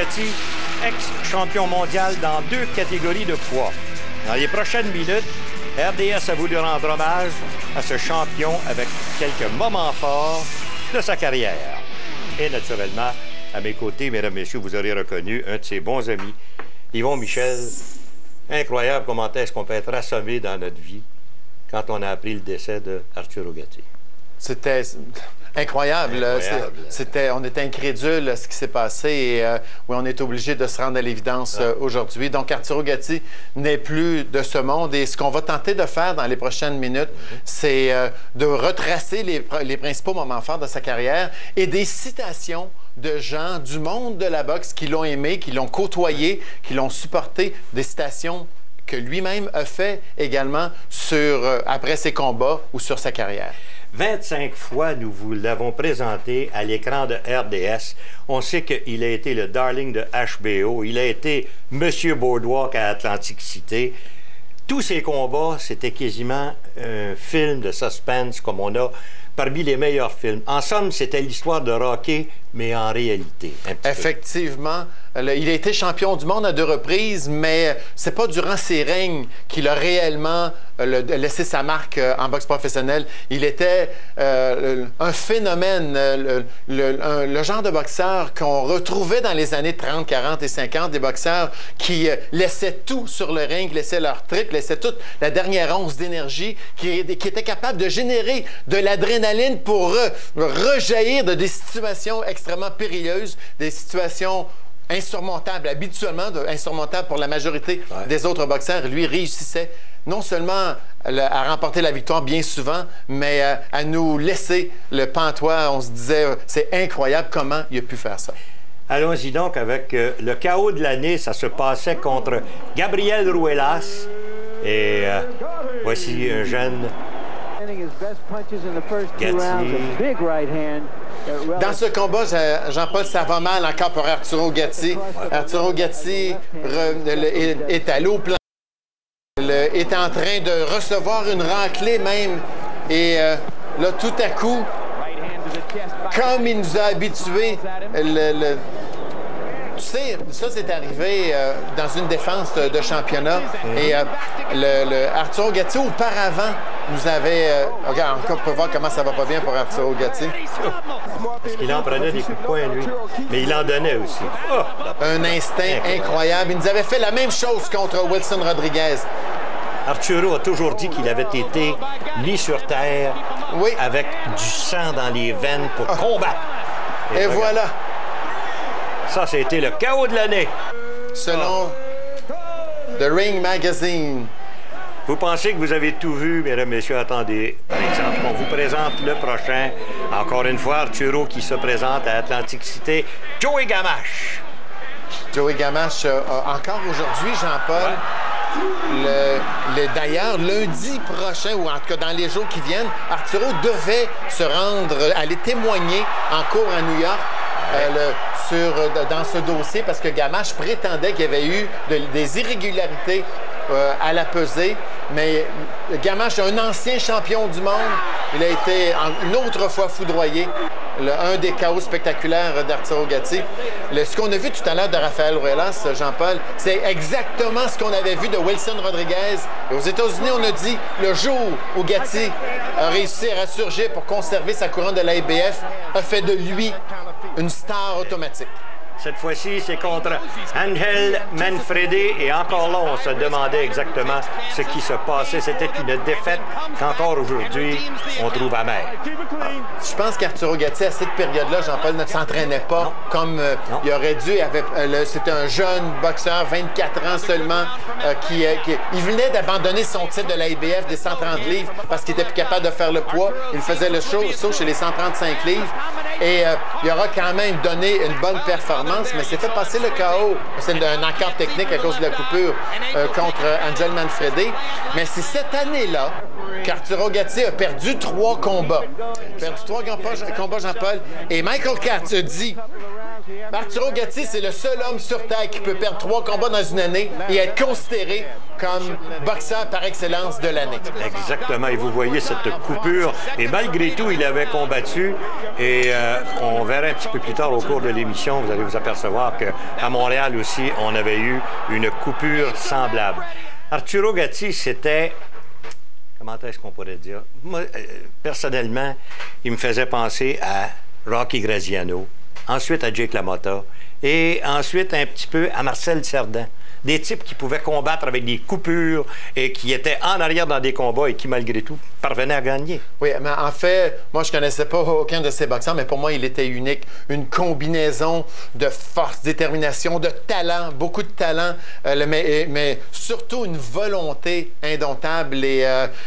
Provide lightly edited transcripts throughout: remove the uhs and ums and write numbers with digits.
Gatti, ex-champion mondial dans 2 catégories de poids. Dans les prochaines minutes, RDS a voulu rendre hommage à ce champion avec quelques moments forts de sa carrière. Et naturellement, à mes côtés, mesdames, messieurs, vous aurez reconnu un de ses bons amis, Yvon Michel. Incroyable comment est-ce qu'on peut être assommé dans notre vie quand on a appris le décès de Arturo Gatti. C'était incroyable. On était incrédules à ce qui s'est passé et oui, on est obligé de se rendre à l'évidence aujourd'hui. Donc, Arturo Gatti n'est plus de ce monde et ce qu'on va tenter de faire dans les prochaines minutes, c'est de retracer les principaux moments forts de sa carrière et des citations de gens du monde de la boxe qui l'ont aimé, qui l'ont côtoyé, qui l'ont supporté, des citations que lui-même a fait également après ses combats ou sur sa carrière. 25 fois, nous vous l'avons présenté à l'écran de RDS. On sait qu'il a été le darling de HBO. Il a été Monsieur Boardwalk à Atlantic City. Tous ces combats, c'était quasiment un film de suspense comme on a parmi les meilleurs films. En somme, c'était l'histoire de Rocky, mais en réalité. Effectivement. Il a été champion du monde à 2 reprises, mais c'est pas durant ses règnes qu'il a réellement laissé sa marque en boxe professionnelle. Il était un phénomène, le genre de boxeur qu'on retrouvait dans les années 30, 40 et 50, des boxeurs qui laissaient tout sur le ring, laissaient leur trip, laissaient toute la dernière once d'énergie, qui étaient capables de générer de l'adrénaline pour rejaillir de des situations extrêmement périlleuses, des situations insurmontable, habituellement insurmontable pour la majorité des autres boxeurs. Lui réussissait non seulement à remporter la victoire bien souvent, mais à nous laisser le pantois. On se disait, c'est incroyable comment il a pu faire ça. Allons-y donc avec le chaos de l'année. Ça se passait contre Gabriel Ruelas. Et voici un jeune Gatti. Dans ce combat, Jean-Paul, ça va mal encore pour Arturo Gatti. Arturo Gatti est allé au plan, est en train de recevoir une raclée même. Et là, tout à coup, comme il nous a habitués, tu sais, ça, c'est arrivé dans une défense de championnat. Et Arturo Gatti, auparavant, nous avait... regarde, on peut voir comment ça va pas bien pour Arturo Gatti. Parce qu'il en prenait des coups de poing, lui. Mais il en donnait aussi. Oh, un instinct incroyable. Il nous avait fait la même chose contre Wilson Rodriguez. Arturo a toujours dit qu'il avait été mis sur terre avec du sang dans les veines pour combattre. Et voilà. Ça, c'était le chaos de l'année. Selon The Ring Magazine. Vous pensez que vous avez tout vu, mesdames, messieurs? Attendez. Par exemple, on vous présente le prochain. Encore une fois, Arturo qui se présente à Atlantic City. Joey Gamache. Joey Gamache, encore aujourd'hui, Jean-Paul. D'ailleurs, lundi prochain, ou en tout cas dans les jours qui viennent, Arturo devait se rendre, aller témoigner en cours à New York dans ce dossier parce que Gamache prétendait qu'il y avait eu des irrégularités à la pesée. Mais Gamache, un ancien champion du monde, il a été une autre fois foudroyé. Un des chaos spectaculaires d'Arturo Gatti. Ce qu'on a vu tout à l'heure de Rafael Ruelas, Jean-Paul, c'est exactement ce qu'on avait vu de Wilson Rodriguez. Et aux États-Unis, on a dit, le jour où Gatti a réussi à ressurgir pour conserver sa couronne de l'AIBF, a fait de lui une star automatique. Cette fois-ci, c'est contre Angel Manfredi. Et encore là, on se demandait exactement ce qui se passait. C'était une défaite qu'encore aujourd'hui, on trouve amère. Je pense qu'Arturo Gatti, à cette période-là, Jean-Paul ne s'entraînait pas comme il aurait dû. C'était un jeune boxeur, 24 ans seulement, il venait d'abandonner son titre de l'AIBF des 130 livres parce qu'il était plus capable de faire le poids. Il faisait le saut chez les 135 livres. Et il aura quand même donné une bonne performance, mais s'est fait passer le KO. C'est un accord technique à cause de la coupure contre Angel Manfredi. Mais c'est cette année-là qu'Arturo Gatti a perdu 3 combats. Perdu 3 combats, Jean-Paul. Et Michael Katz a dit Arturo Gatti, c'est le seul homme sur Terre qui peut perdre 3 combats dans une année et être considéré comme boxeur par excellence de l'année. Exactement. Et vous voyez cette coupure. Et malgré tout, il avait combattu. Et on verra un petit peu plus tard au cours de l'émission, vous allez vous apercevoir qu'à Montréal aussi, on avait eu une coupure semblable. Arturo Gatti, c'était... Comment est-ce qu'on pourrait dire? Moi, personnellement, il me faisait penser à Rocky Graziano, ensuite à Jake LaMotta, et ensuite un petit peu à Marcel Cerdan. Des types qui pouvaient combattre avec des coupures et qui étaient en arrière dans des combats et qui, malgré tout, parvenaient à gagner. Oui, mais en fait, moi, je ne connaissais pas aucun de ces boxeurs, mais pour moi, il était unique. Une combinaison de force, détermination, de talent, beaucoup de talent, mais surtout une volonté indomptable. Et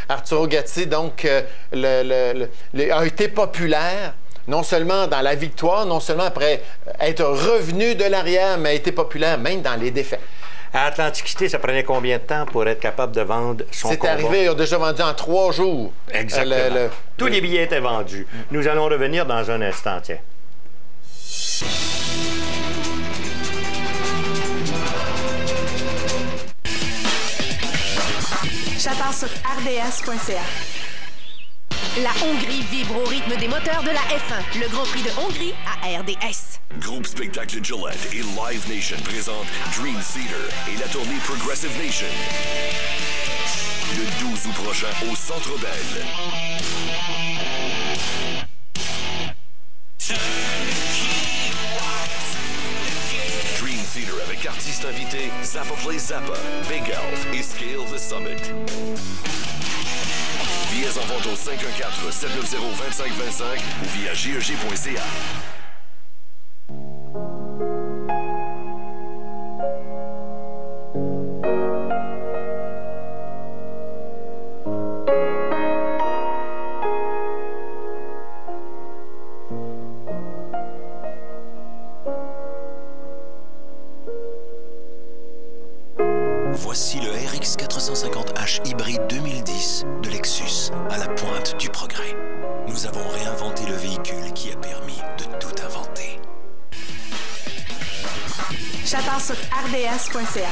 Arturo Gatti, donc, a été populaire. Non seulement dans la victoire, non seulement après être revenu de l'arrière, mais a été populaire même dans les défaites. À Atlantic City, ça prenait combien de temps pour être capable de vendre son combat? C'est arrivé, il a déjà vendu en 3 jours. Exactement. Tous les billets étaient vendus. Nous allons revenir dans un instant, tiens. J'attends sur rds.ca. La Hongrie vibre au rythme des moteurs de la F1. Le Grand Prix de Hongrie à RDS. Groupe Spectacle Gillette et Live Nation présentent Dream Theater et la tournée Progressive Nation. Le 12 août prochain au Centre Bell. Dream Theater avec artistes invités Zappa Play Zappa, Big Elf et Scale the Summit. Billets en vente au 514-790-2525 ou via GEG.ca. Voici le RX 450H hybride 2010 de Lexus, à la pointe du progrès. Nous avons réinventé le véhicule qui a permis de tout inventer. J'attends sur rds.ca.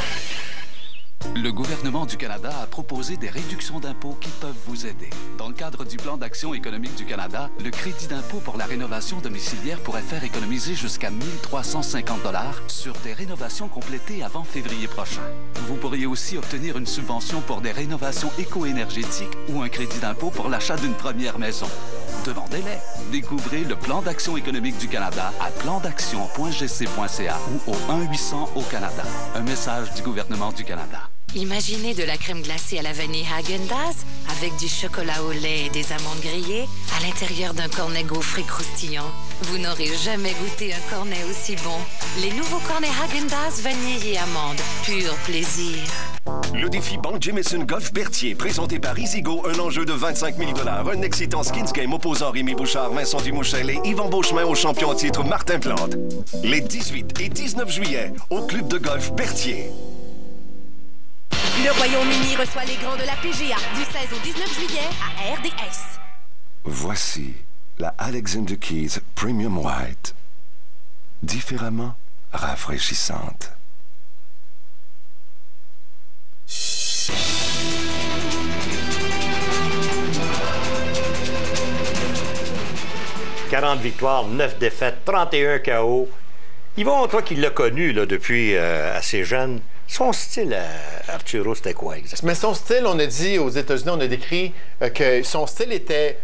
Le gouvernement du Canada a proposé des réductions d'impôts qui peuvent vous aider. Dans le cadre du plan d'action économique du Canada, le crédit d'impôt pour la rénovation domiciliaire pourrait faire économiser jusqu'à 1 350 $ sur des rénovations complétées avant février prochain. Vous pourriez aussi obtenir une subvention pour des rénovations éco-énergétiques ou un crédit d'impôt pour l'achat d'une première maison. Demandez-les. Découvrez le plan d'action économique du Canada à plandaction.gc.ca ou au 1-800 au Canada. Un message du gouvernement du Canada. Imaginez de la crème glacée à la vanille Häagen-Dazs avec du chocolat au lait et des amandes grillées à l'intérieur d'un cornet gaufré croustillant. Vous n'aurez jamais goûté un cornet aussi bon. Les nouveaux cornets Häagen-Dazs vanille et amandes. Pur plaisir. Le défi Banque Jamieson Golf Berthier, présenté par EasyGo, un enjeu de 25 000 $. Un excitant skins game opposant Rémi Bouchard, Vincent Dumouchel et Yvan Beauchemin au champion en titre Martin Plante. Les 18 et 19 juillet, au club de golf Berthier. Le Royaume-Uni reçoit les grands de la PGA du 16 au 19 juillet à RDS. Voici la Alexander Keys Premium White. Différemment rafraîchissante. « 40 victoires, 9 défaites, 31 KO. Yvon, toi qui l'as connu là, depuis assez jeune, son style à Arturo, c'était quoi exactement? Mais son style, on a dit aux États-Unis, on a décrit que son style était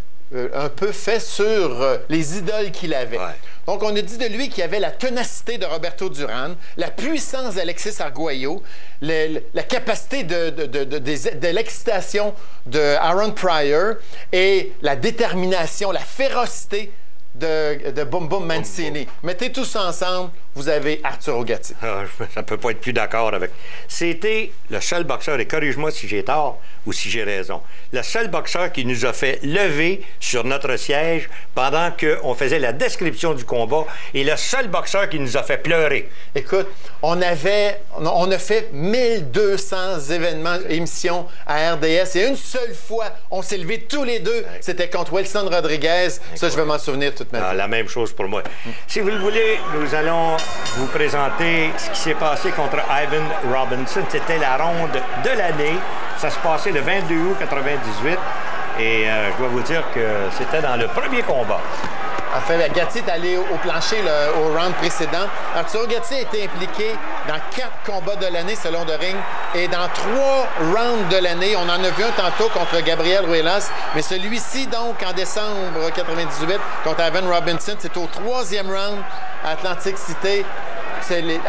un peu fait sur les idoles qu'il avait. Ouais. Donc, on a dit de lui qu'il avait la ténacité de Roberto Duran, la puissance d'Alexis Arguello, la capacité de l'excitation de Aaron Pryor et la détermination, la férocité de Boom Boom Mancini. Mettez tout ça ensemble, vous avez Arturo Gatti. Ça ne peut pas être plus d'accord avec. C'était le seul boxeur, et corrige-moi si j'ai tort ou si j'ai raison, le seul boxeur qui nous a fait lever sur notre siège pendant qu'on faisait la description du combat et le seul boxeur qui nous a fait pleurer. Écoute, on a fait 1200 émissions à RDS et une seule fois, on s'est levés tous les deux. C'était contre Wilson Rodriguez. Ça, je vais m'en souvenir toute ma vie. La même chose pour moi. Si vous le voulez, nous allons vous présenter ce qui s'est passé contre Ivan Robinson. C'était la ronde de l'année. Ça se passait le 22 août 98. Et je dois vous dire que c'était dans le premier combat. En fait, Gatti est allé au plancher au round précédent. Arturo Gatti a été impliqué dans 4 combats de l'année selon The Ring et dans 3 rounds de l'année. On en a vu un tantôt contre Gabriel Ruelas, mais celui-ci, donc, en décembre 98, contre Ivan Robinson, c'est au 3e round à Atlantic City.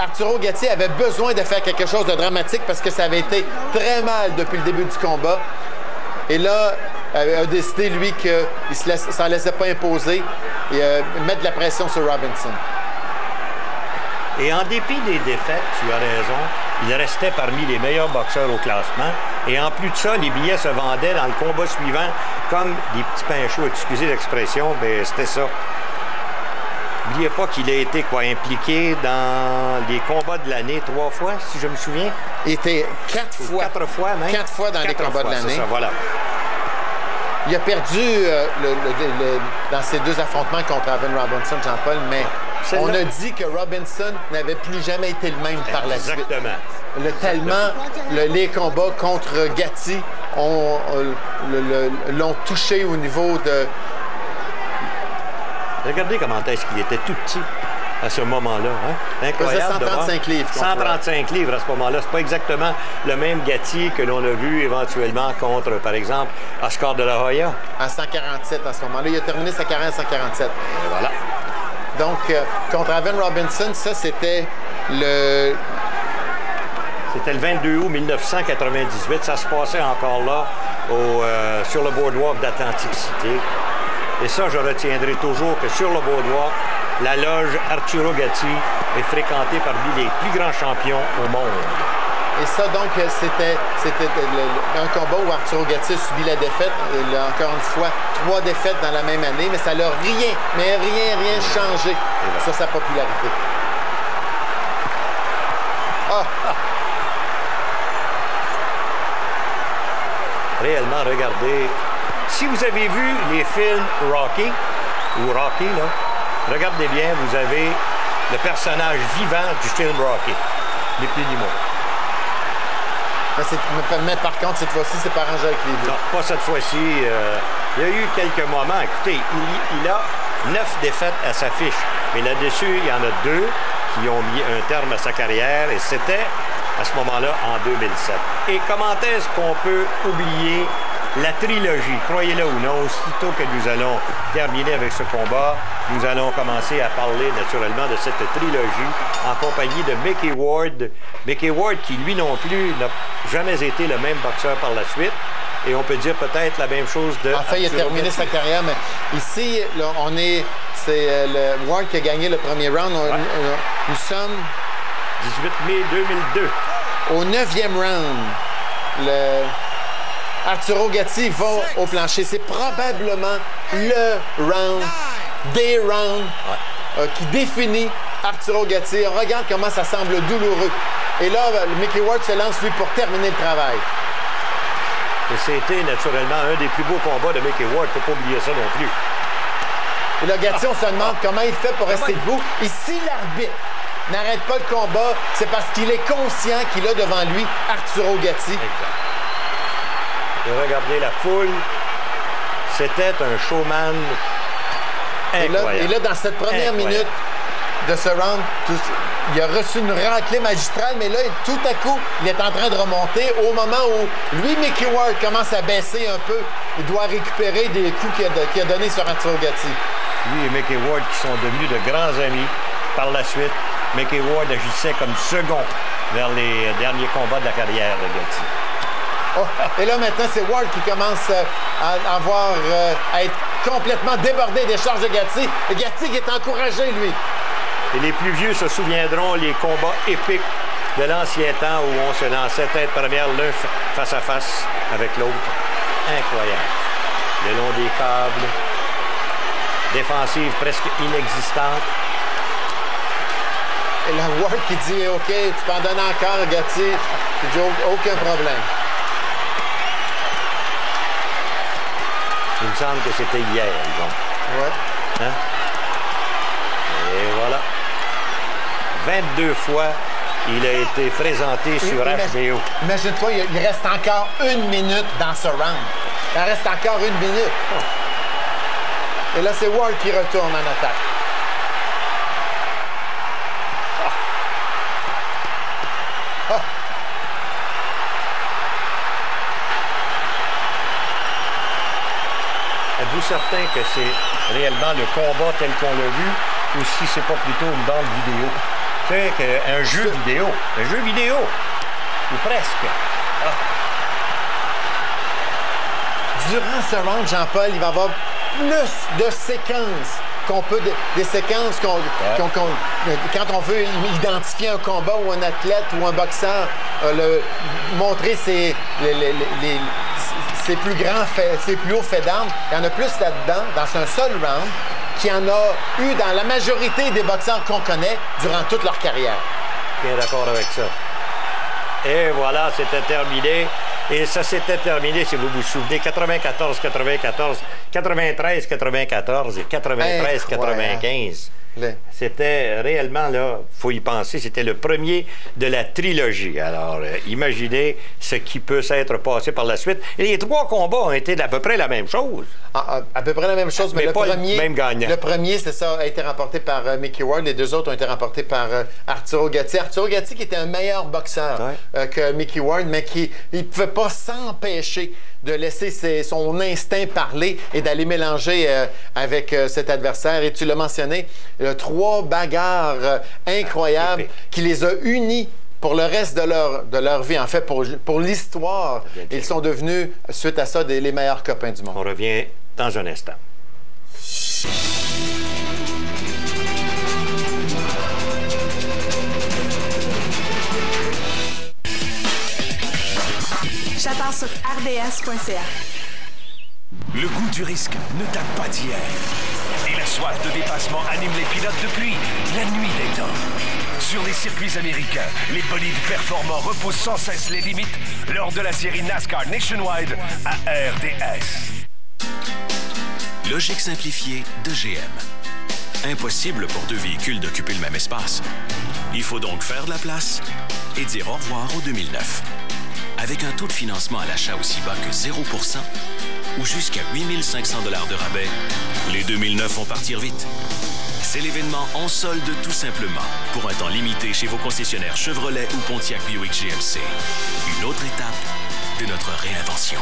Arturo Gatti avait besoin de faire quelque chose de dramatique parce que ça avait été très mal depuis le début du combat. Et là, a décidé, lui, qu'il ne s'en laissait pas imposer et mettre de la pression sur Robinson. Et en dépit des défaites, tu as raison, il restait parmi les meilleurs boxeurs au classement. Et en plus de ça, les billets se vendaient dans le combat suivant comme des petits pains chauds. Excusez l'expression, mais c'était ça. N'oubliez pas qu'il a été impliqué dans les combats de l'année 3 fois, si je me souviens. Il était 4 fois. 4 fois même. 4 fois dans les combats de l'année. C'est ça, voilà. Il a perdu dans ses 2 affrontements contre Ivan Robinson, Jean-Paul, mais on a dit que Robinson n'avait plus jamais été le même par la suite. Exactement. Tellement les combats contre Gatti l'ont touché au niveau de... Regardez comment est-ce qu'il était tout petit à ce moment-là. Hein? Incroyable. Il faisait 135 livres. 135 livres à ce moment-là. C'est pas exactement le même Gatti que l'on a vu éventuellement contre, par exemple, Oscar de la Hoya. À 147 à ce moment-là. Il a terminé sa carrière à 147. Et voilà. Donc, contre Ivan Robinson, ça, c'était le... C'était le 22 août 1998. Ça se passait encore là, sur le boardwalk d'Atlantic City. Et ça, je retiendrai toujours que sur le boardwalk, la loge Arturo Gatti est fréquentée parmi les plus grands champions au monde. Et ça, donc, c'était un combat où Arturo Gatti a subi la défaite. Il a encore une fois 3 défaites dans la même année, mais ça n'a rien changé sur sa popularité. Réellement, regardez. Si vous avez vu les films Rocky, là, regardez bien, vous avez le personnage vivant du film Rocky, ni plus ni moins. Mais par contre, cette fois-ci, c'est pas arrangé avec les deux. Non, pas cette fois-ci. Il y a eu quelques moments. Écoutez, il a 9 défaites à sa fiche. Mais là-dessus, il y en a 2 qui ont mis un terme à sa carrière. Et c'était, à ce moment-là, en 2007. Et comment est-ce qu'on peut oublier la trilogie? Croyez-le ou non, aussitôt que nous allons terminer avec ce combat, nous allons commencer à parler naturellement de cette trilogie en compagnie de Mickey Ward. Mickey Ward qui, lui non plus, n'a jamais été le même boxeur par la suite. Et on peut dire peut-être la même chose de... En fait, il a terminé sa carrière, mais ici, là, c'est le Ward qui a gagné le premier round. Nous sommes... 18 mai 2002. Au 9e round, Arturo Gatti va au plancher. C'est probablement des rounds qui définit Arturo Gatti. On regarde comment ça semble douloureux. Et là, Mickey Ward se lance, lui, pour terminer le travail. Et c'était naturellement un des plus beaux combats de Mickey Ward. Il ne faut pas oublier ça non plus. Et là, Gatti, on se demande comment il fait pour rester debout. Et si l'arbitre n'arrête pas le combat, c'est parce qu'il est conscient qu'il a devant lui Arturo Gatti. Exact. Et regardez la foule. C'était un showman incroyable. Et là, dans cette première minute de ce round, il a reçu une raclée magistrale, mais là, tout à coup, il est en train de remonter. Au moment où lui, Mickey Ward, commence à baisser un peu, il doit récupérer des coups qu'il a donnés sur Arturo Gatti. Lui et Mickey Ward qui sont devenus de grands amis par la suite. Mickey Ward agissait comme second vers les derniers combats de la carrière de Gatti. Et là, maintenant, c'est Ward qui commence à être complètement débordé des charges de Gatti. Et Gatti qui est encouragé, lui. Et les plus vieux se souviendront les combats épiques de l'ancien temps où on se lançait tête première l'un face à face avec l'autre. Incroyable. Le long des câbles, défensive presque inexistante. Et la Ward qui dit « OK, tu peux en donner encore, Gatti. » Il dit « Aucun problème. » Il me semble que c'était hier, Yvon. Ouais. Hein? Et voilà. 22 fois, il a été présenté sur HBO. Imagine-toi, il reste encore 1 minute dans ce round. Il reste encore 1 minute. Et là, c'est Ward qui retourne en attaque. Êtes-vous certain que c'est réellement le combat tel qu'on l'a vu ou si c'est pas plutôt une bande vidéo? Tu sais, un jeu vidéo. Un jeu vidéo. Ou presque. Ah. Durant ce round, Jean-Paul, il va y avoir plus de séquences qu'on peut... Des séquences quand on veut identifier un combat ou un athlète ou un boxeur, montrer ses plus grands faits, ses plus hauts faits d'armes. Il y en a plus là-dedans, dans un seul round, qu'il y en a eu dans la majorité des boxeurs qu'on connaît durant toute leur carrière. Bien d'accord avec ça. Et voilà, c'était terminé. Et ça s'était terminé, si vous vous souvenez, 94-94, 93-94 et 93-95. C'était réellement, là, il faut y penser, c'était le premier de la trilogie. Alors, imaginez ce qui peut s'être passé par la suite. Et les 3 combats ont été à peu près la même chose. À peu près la même chose, mais le pas premier, le même gagnant. Le premier, c'est ça, a été remporté par Mickey Ward. Les 2 autres ont été remportés par Arturo Gatti. Arturo Gatti qui était un meilleur boxeur que Mickey Ward, mais qui ne pouvait pas s'empêcher de laisser son instinct parler et d'aller mélanger avec cet adversaire. Et tu l'as mentionné, 3 bagarres incroyables qui les a unis pour le reste de leur vie. En fait, pour l'histoire, ils sont devenus, suite à ça, les meilleurs copains du monde. On revient dans un instant. Chapard sur RDS.ca. Le goût du risque ne date pas d'hier. Et la soif de dépassement anime les pilotes depuis la nuit des temps. Sur les circuits américains, les bolides performants repoussent sans cesse les limites lors de la série NASCAR Nationwide à RDS. Logique simplifiée de GM. Impossible pour 2 véhicules d'occuper le même espace. Il faut donc faire de la place et dire au revoir au 2009. Avec un taux de financement à l'achat aussi bas que 0% ou jusqu'à 8 500 $ de rabais, les 2009 vont partir vite. C'est l'événement en solde tout simplement, pour un temps limité chez vos concessionnaires Chevrolet ou Pontiac Buick GMC. Une autre étape de notre réinvention.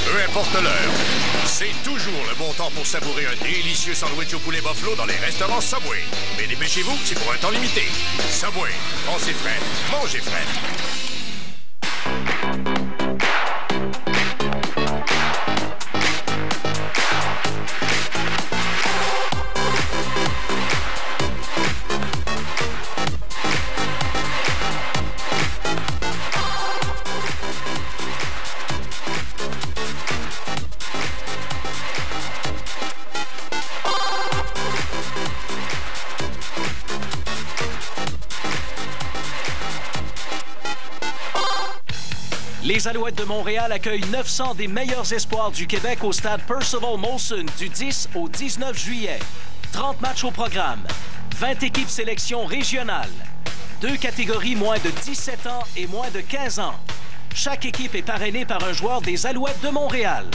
Peu importe l'heure, c'est toujours le bon temps pour savourer un délicieux sandwich au poulet buffalo dans les restaurants Subway. Mais dépêchez-vous, c'est pour un temps limité. Subway, pensez frais, mangez frais. Les Alouettes de Montréal accueillent 900 des meilleurs espoirs du Québec au stade Percival Molson du 10 au 19 juillet. 30 matchs au programme, 20 équipes sélection régionales, 2 catégories moins de 17 ans et moins de 15 ans. Chaque équipe est parrainée par un joueur des Alouettes de Montréal.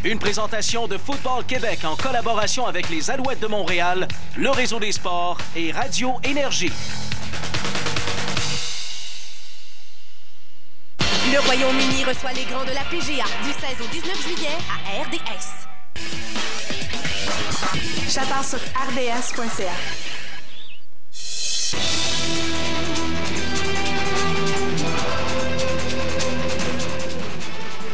Une présentation de Football Québec en collaboration avec les Alouettes de Montréal, le Réseau des sports et Radio Énergie. Le Royaume-Uni reçoit les grands de la PGA du 16 au 19 juillet à RDS. J'attends sur rds.ca.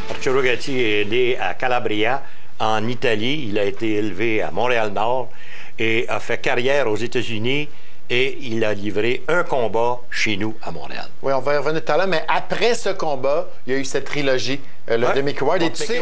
Arturo Gatti est né à Calabria, en Italie. Il a été élevé à Montréal-Nord et a fait carrière aux États-Unis. Et il a livré un combat chez nous à Montréal. Oui, on va y revenir tout à l'heure, mais après ce combat, il y a eu cette trilogie de Mickey Ward. Et tu sais,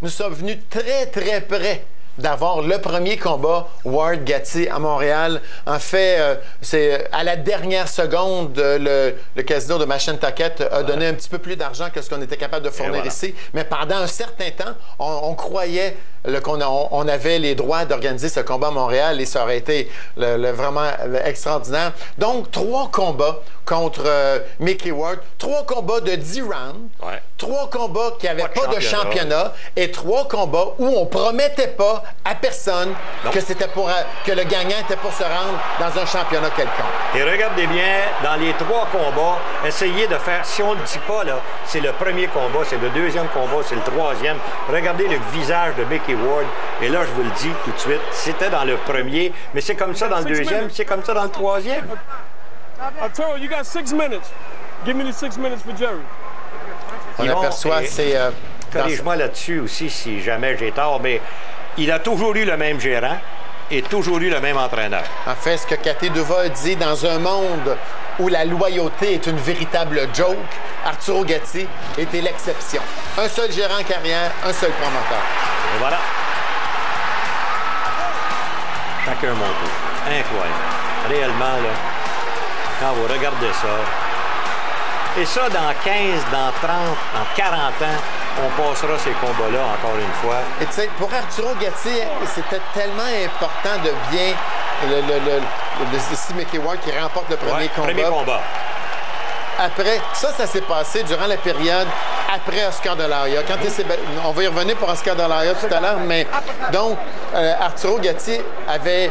nous sommes venus très, très près d'avoir le premier combat Ward-Gatti à Montréal. En fait, c'est à la dernière seconde, le casino de Mashantucket a donné un petit peu plus d'argent que ce qu'on était capable de fournir ici. Mais pendant un certain temps, on croyait qu'on avait les droits d'organiser ce combat à Montréal et ça aurait été vraiment extraordinaire. Donc, 3 combats contre Mickey Ward, 3 combats de 10 rounds, 3 combats qui n'avaient pas de championnat et 3 combats où on promettait pas à personne que le gagnant était pour se rendre dans un championnat quelconque. Et regardez bien, dans les 3 combats, essayez de faire, si on ne le dit pas, là, c'est le premier combat, c'est le deuxième combat, c'est le troisième. Regardez le visage de Mickey Ward. Et là, je vous le dis tout de suite, c'était dans le premier, mais c'est comme ça dans le deuxième, c'est comme ça dans le troisième. Arturo, you got 6 minutes. Give me the 6 minutes for Jerry. On aperçoit, c'est... Corrige-moi là-dessus aussi, si jamais j'ai tort, mais il a toujours eu le même gérant et toujours eu le même entraîneur. En fait, ce que Katé Duva dit, dans un monde où la loyauté est une véritable joke, Arturo Gatti était l'exception. Un seul gérant en carrière, un seul promoteur. Et voilà. Chacun mon tour. Incroyable. Réellement, là, quand vous regardez ça, et ça, dans 15, dans 30, dans 40 ans, on passera ces combats-là encore une fois. Et tu sais, pour Arturo Gatti, c'était tellement important de bien... le Mickey Ward qui remporte le premier combat. Après, ça s'est passé durant la période après Oscar de la Hoya. On va y revenir pour Oscar de la Hoya tout à l'heure, mais donc, Arturo Gatti avait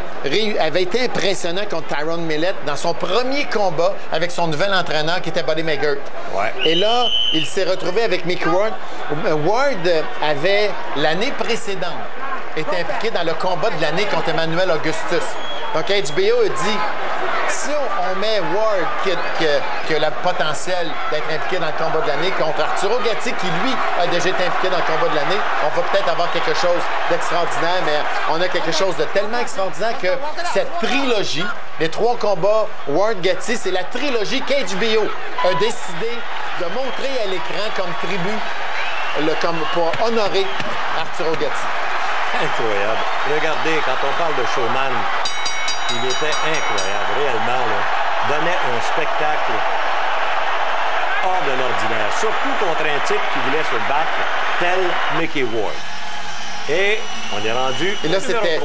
été impressionnant contre Tyrone Millett dans son premier combat avec son nouvel entraîneur qui était Buddy McGirt. Et là, il s'est retrouvé avec Mickey Ward. Ward avait, l'année précédente, été impliqué dans le combat de l'année contre Emmanuel Augustus. Donc, HBO a dit, si on met Ward qui a le potentiel d'être impliqué dans le combat de l'année contre Arturo Gatti, qui, lui, a déjà été impliqué dans le combat de l'année, on va peut-être avoir quelque chose d'extraordinaire, mais on a quelque chose de tellement extraordinaire que cette trilogie, les 3 combats Ward-Gatti, c'est la trilogie qu'HBO a décidé de montrer à l'écran comme tribut pour honorer Arturo Gatti. Incroyable. Regardez, quand on parle de showman, il était incroyable, réellement. Là, donnait un spectacle hors de l'ordinaire, surtout contre un type qui voulait se battre, tel Mickey Ward. Et on est rendu. Et là, c'était 1-1.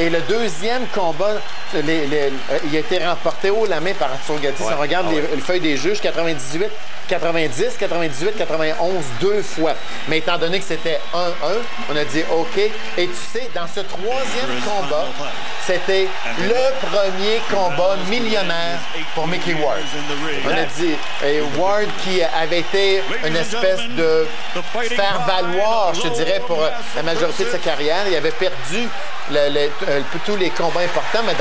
Et le deuxième combat, il a été remporté haut la main par Arturo Gatti. Si on regarde les feuilles des juges, 98, 90, 98, 91, 2 fois. Mais étant donné que c'était 1-1, on a dit OK. Et tu sais, dans ce troisième combat, c'était le premier combat millionnaire pour Mickey Ward. On a dit, et Ward qui avait été une espèce de faire-valoir, je te dirais, pour la majorité de sa carrière. Il avait perdu tous les combats importants, mais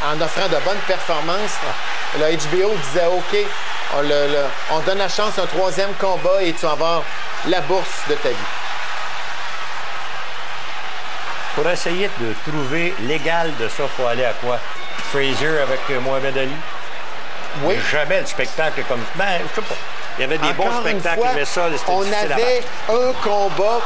en offrant de bonnes performances. Le HBO disait OK, on donne la chance à un troisième combat et tu vas avoir la bourse de ta vie. Pour essayer de trouver l'égal de ça, il faut aller à quoi? Frazier avec Mohamed Ali? Oui. Jamais le spectacle comme... Ben, je sais pas. Il y avait des bons spectacles, mais ça, c'était on difficile avait un combat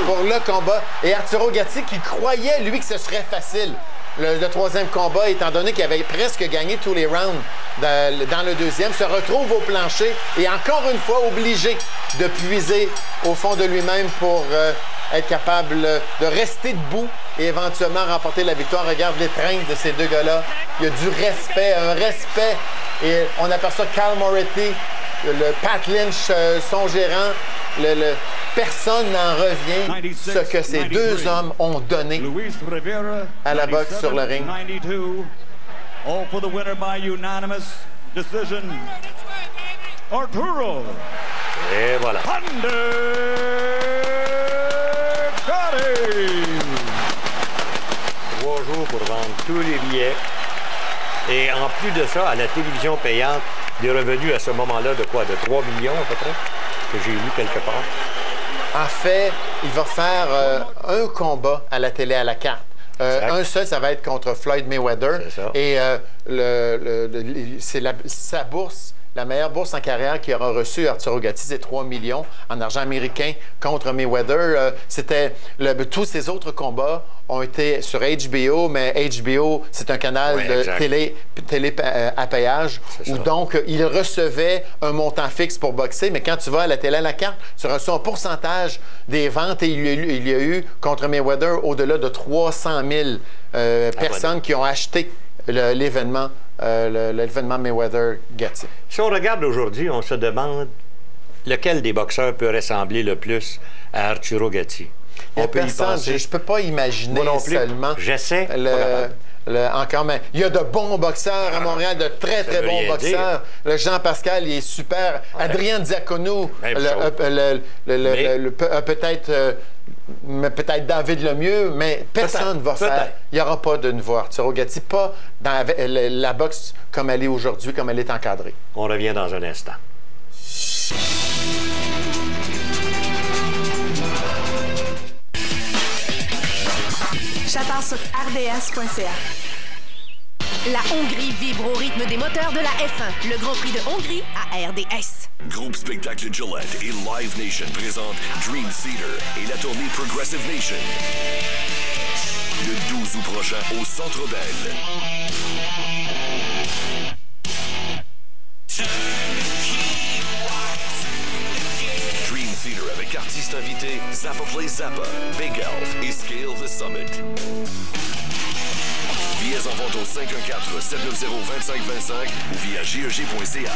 pour le combat. Et Arturo Gatti qui croyait, lui, que ce serait facile. Le troisième combat, étant donné qu'il avait presque gagné tous les rounds dans le deuxième, se retrouve au plancher et encore une fois obligé de puiser au fond de lui-même pour être capable de rester debout et éventuellement remporter la victoire. Regarde l'étreinte de ces deux gars-là. Il y a du respect, un respect. Et on aperçoit Cal Moretti, le Pat Lynch, son gérant. Personne n'en revient ce que ces deux hommes ont donné à la boxe sur le ring. All for the winner by unanimous decision, Arturo. Et voilà. jours pour vendre tous les billets. Et en plus de ça, à la télévision payante, des revenus à ce moment-là de quoi? De 3 millions à peu près, que j'ai lu quelque part. En fait, il va faire un combat à la télé à la carte. Un seul, ça va être contre Floyd Mayweather. C'est ça. Et c'est sa bourse, la meilleure bourse en carrière qu'il aura reçue, Arturo Gatti, c'est 3 millions en argent américain contre Mayweather. Tous ces autres combats ont été sur HBO, mais HBO, c'est un canal de télé à payage où donc il recevait un montant fixe pour boxer, mais quand tu vas à la télé à la carte, tu reçois un pourcentage des ventes et il y a eu contre Mayweather au-delà de 300 000 personnes qui ont acheté l'événement Mayweather-Gatti. Si on regarde aujourd'hui, on se demande lequel des boxeurs peut ressembler le plus à Arturo Gatti. On peut personne, y penser. Je ne peux pas imaginer. Moi non plus. Seulement. J'essaie. Encore, mais il y a de bons boxeurs à Montréal, de très, très bons boxeurs. Le Jean-Pascal, il est super. Adrien Diacono, peut-être David Lemieux, mais personne ne va faire. Il n'y aura pas de nouveau Arturo Gatti, pas dans la boxe comme elle est aujourd'hui, comme elle est encadrée. On revient dans un instant. J'attends sur RDS.ca. La Hongrie vibre au rythme des moteurs de la F1. Le Grand Prix de Hongrie à RDS. Groupe Spectacle Gillette et Live Nation présentent Dream Theater et la tournée Progressive Nation. Le 12 août prochain au Centre Bell. Dream Theater avec artistes invités Zappa Play Zappa, Big Elf et Scale the Summit. Billets en vente au 514-790-2525 ou via GEG.ca.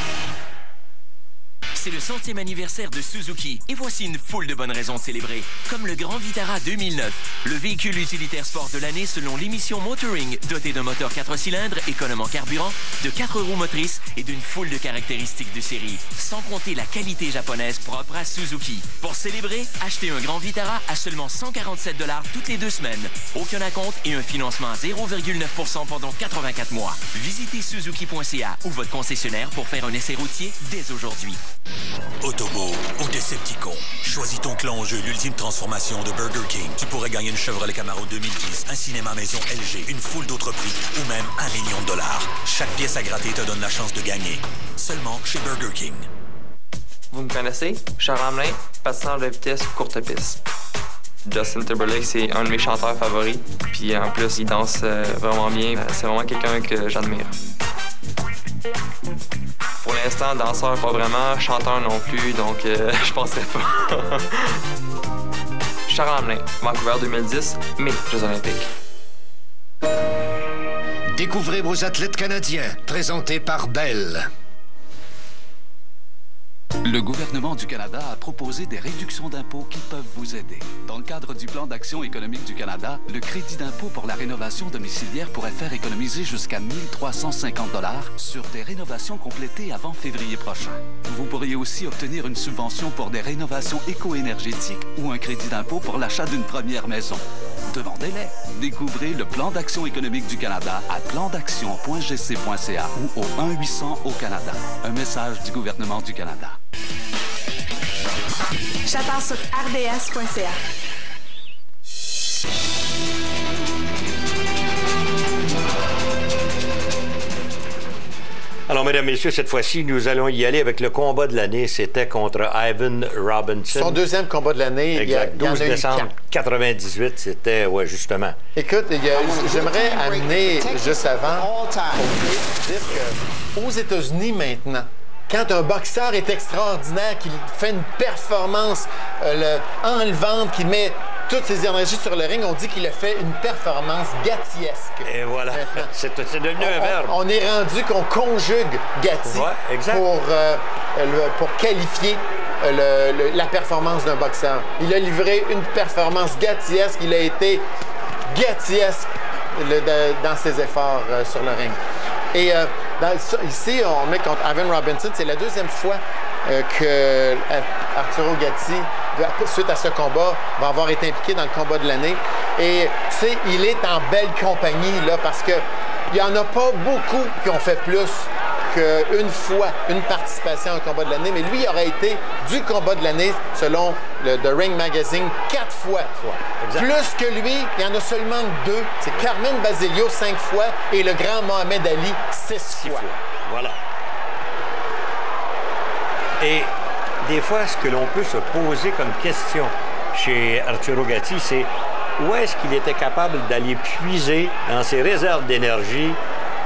C'est le 100e anniversaire de Suzuki et voici une foule de bonnes raisons de célébrer. Comme le Grand Vitara 2009, le véhicule utilitaire sport de l'année selon l'émission Motoring, doté d'un moteur 4 cylindres, économe en carburant, de 4 roues motrices et d'une foule de caractéristiques de série. Sans compter la qualité japonaise propre à Suzuki. Pour célébrer, achetez un Grand Vitara à seulement 147 $ toutes les 2 semaines. Aucun acompte et un financement à 0,9% pendant 84 mois. Visitez Suzuki.ca ou votre concessionnaire pour faire un essai routier dès aujourd'hui. Autobo ou Decepticon, choisis ton clan au jeu l'ultime transformation de Burger King. Tu pourrais gagner une Chevrolet Camaro 2010, un cinéma maison LG, une foule d'autres prix ou même $1 million. Chaque pièce à gratter te donne la chance de gagner. Seulement chez Burger King. Vous me connaissez? Charles Hamelin, patineur de vitesse courte piste. Justin Timberlake, c'est un de mes chanteurs favoris. Puis en plus, il danse vraiment bien. C'est vraiment quelqu'un que j'admire. Pour l'instant, danseur pas vraiment, chanteur non plus, donc je penserais pas. Charles Hamelin, Vancouver 2010, mai Jeux olympiques. Découvrez vos athlètes canadiens, présentés par Bell. Le gouvernement du Canada a proposé des réductions d'impôts qui peuvent vous aider. Dans le cadre du plan d'action économique du Canada, le crédit d'impôt pour la rénovation domiciliaire pourrait faire économiser jusqu'à 1 350 $ sur des rénovations complétées avant février prochain. Vous pourriez aussi obtenir une subvention pour des rénovations éco-énergétiques ou un crédit d'impôt pour l'achat d'une première maison. Demandez-les. Découvrez le plan d'action économique du Canada à plandaction.gc.ca ou au 1-800 au Canada. Un message du gouvernement du Canada. J'attends sur RDS.ca. Alors, mesdames, messieurs, cette fois-ci, nous allons y aller avec le combat de l'année. C'était contre Ivan Robinson. Son deuxième combat de l'année. Exact. 12 décembre 98, c'était, ouais, justement. Écoute, j'aimerais amener, juste avant, pour dire qu'aux États-Unis maintenant, quand un boxeur est extraordinaire, qu'il fait une performance enlevante, qu'il met toutes ses énergies sur le ring, on dit qu'il a fait une performance gattiesque. Et voilà, c'est devenu un verbe. On est rendu qu'on conjugue Gatti pour qualifier la performance d'un boxeur. Il a livré une performance gattiesque, il a été gattiesque dans ses efforts sur le ring. Et ici, on met contre Ivan Robinson, c'est la deuxième fois que Arturo Gatti suite à ce combat, va avoir été impliqué dans le combat de l'année. Et tu sais, il est en belle compagnie, là, parce que il n'y en a pas beaucoup qui ont fait plus qu'une fois une participation à un combat de l'année, mais lui, il aurait été du combat de l'année, selon le The Ring Magazine, 4 fois. Plus que lui, il y en a seulement 2. C'est Carmen Basilio 5 fois et le grand Mohamed Ali 6 fois. Voilà. Et des fois, ce que l'on peut se poser comme question chez Arturo Gatti, c'est où est-ce qu'il était capable d'aller puiser dans ses réserves d'énergie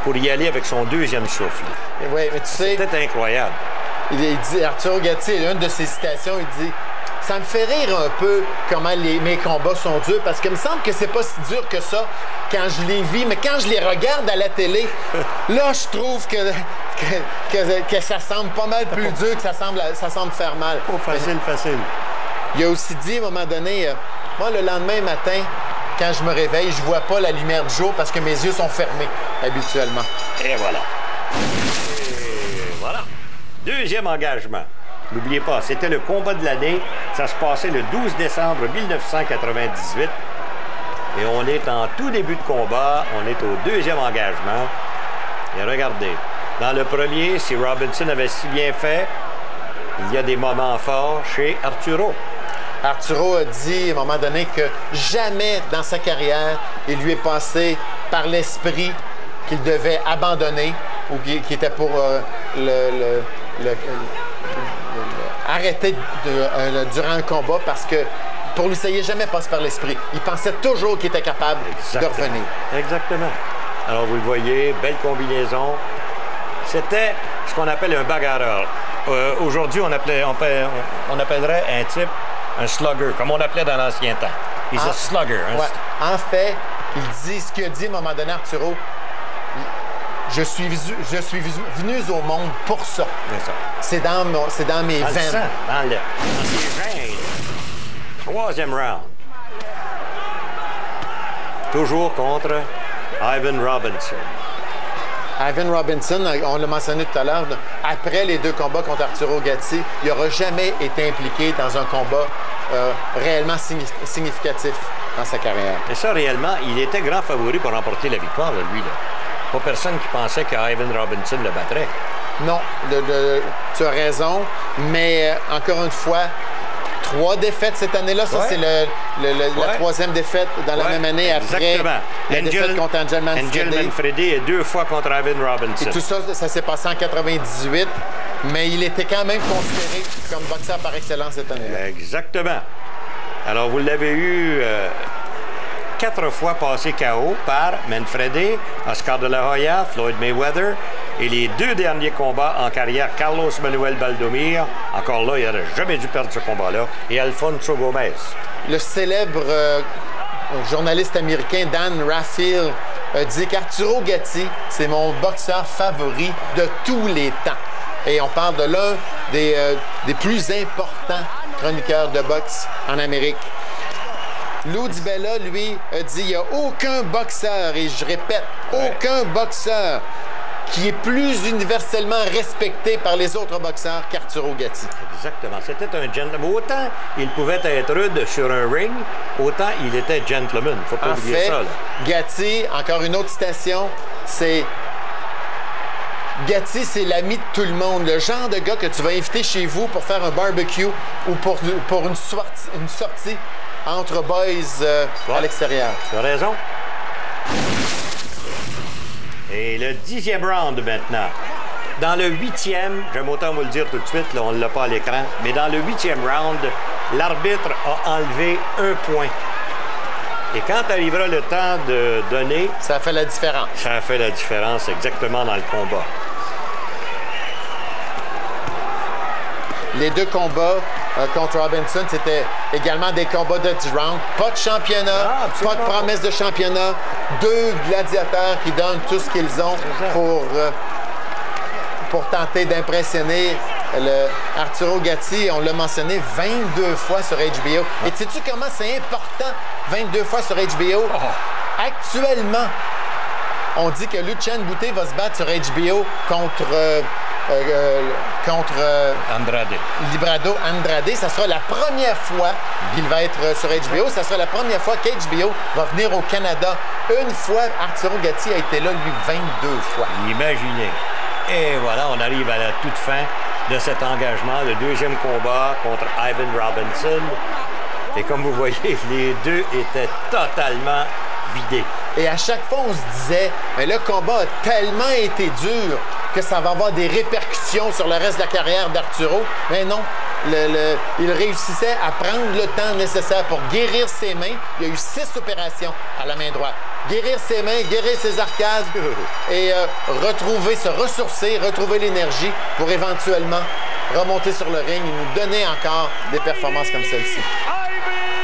pour y aller avec son deuxième souffle. Oui, mais tu sais... C'était incroyable. Il dit, Arturo Gatti, une de ses citations, il dit « Ça me fait rire un peu comment mes combats sont durs, parce qu'il me semble que c'est pas si dur que ça quand je les vis, mais quand je les regarde à la télé, là, je trouve que ça semble pas mal plus dur, que ça semble faire mal. » Oh, facile. Il a aussi dit, à un moment donné, moi, le lendemain matin, quand je me réveille, je vois pas la lumière du jour parce que mes yeux sont fermés, habituellement. Et voilà. Deuxième engagement. N'oubliez pas, c'était le combat de l'année. Ça se passait le 12 décembre 1998. Et on est en tout début de combat. On est au deuxième engagement. Et regardez, dans le premier, si Robinson avait si bien fait, il y a des moments forts chez Arturo. Arturo a dit à un moment donné que jamais dans sa carrière, il lui est passé par l'esprit qu'il devait abandonner ou qu'il était pour arrêter durant un combat parce que pour lui, ça y est jamais passé par l'esprit. Il pensait toujours qu'il était capable de revenir. Exactement. Alors, vous le voyez, belle combinaison. C'était ce qu'on appelle un bagarreur. Aujourd'hui, on appellerait un type un slugger, comme on l'appelait dans l'ancien temps. He's a slugger. Ouais. En fait, il dit ce qu'il a dit à un moment donné, Arturo. Je suis venu au monde pour ça. C'est dans mes veines. Dans ses veines. Troisième round. Toujours contre Ivan Robinson. Ivan Robinson, on l'a mentionné tout à l'heure, après les 2 combats contre Arturo Gatti, il n'aura jamais été impliqué dans un combat réellement significatif dans sa carrière. Et ça, réellement, il était grand favori pour remporter la victoire, lui. Là. Pas personne qui pensait qu'Ivan Robinson le battrait. Non, tu as raison, mais encore une fois, 3 défaites cette année-là. Ça, c'est la 3e défaite dans la même année après la défaite contre Angel Manfredi et 2 fois contre Ivan Robinson. Et tout ça, ça s'est passé en 98, mais il était quand même considéré comme boxeur par excellence cette année-là. Exactement. Alors, vous l'avez eu 4 fois passé KO par Manfredi, Oscar de la Hoya, Floyd Mayweather. Et les 2 derniers combats en carrière, Carlos Manuel Baldomir, encore là, il n'aurait jamais dû perdre ce combat-là, et Alfonso Gomez. Le célèbre journaliste américain Dan Rafael a dit qu'Arturo Gatti, c'est mon boxeur favori de tous les temps. Et on parle de l'un des plus importants chroniqueurs de boxe en Amérique. Lou DiBella, lui, a dit il n'y a aucun boxeur, et je répète, aucun boxeur qui est plus universellement respecté par les autres boxeurs qu'Arturo Gatti. Exactement. C'était un gentleman. Autant il pouvait être rude sur un ring, autant il était gentleman. Il ne faut pas oublier ça. Là. Gatti, encore une autre citation, c'est... Gatti, c'est l'ami de tout le monde. Le genre de gars que tu vas inviter chez vous pour faire un barbecue ou pour une sortie entre boys à l'extérieur. Tu as raison. Et le 10e round maintenant. Dans le 8e, j'aime autant vous le dire tout de suite, là, on ne l'a pas à l'écran, mais dans le 8e round, l'arbitre a enlevé 1 point. Et quand arrivera le temps de donner... Ça a fait la différence. Ça a fait la différence exactement dans le combat. Les 2 combats contre Robinson, c'était également des combats de 10 rounds. Pas de championnat, pas de promesse de championnat. 2 gladiateurs qui donnent tout ce qu'ils ont pour tenter d'impressionner Arturo Gatti. On l'a mentionné 22 fois sur HBO. Et sais-tu comment c'est important, 22 fois sur HBO? Actuellement, on dit que Lucien Boutet va se battre sur HBO contre contre Librado Andrade. Ça sera la première fois qu'il va être sur HBO. Ça sera la première fois qu'HBO va venir au Canada. Une fois, Arturo Gatti a été là, lui, 22 fois. Imaginez. Et voilà, on arrive à la toute fin de cet engagement, le deuxième combat contre Ivan Robinson. Et comme vous voyez, les deux étaient totalement vidés. Et à chaque fois, on se disait, mais le combat a tellement été dur que ça va avoir des répercussions sur le reste de la carrière d'Arturo. Mais non, il réussissait à prendre le temps nécessaire pour guérir ses mains. Il y a eu 6 opérations à la main droite. Guérir ses mains, guérir ses arcades et se ressourcer, retrouver l'énergie pour éventuellement remonter sur le ring et nous donner encore des performances comme celle-ci.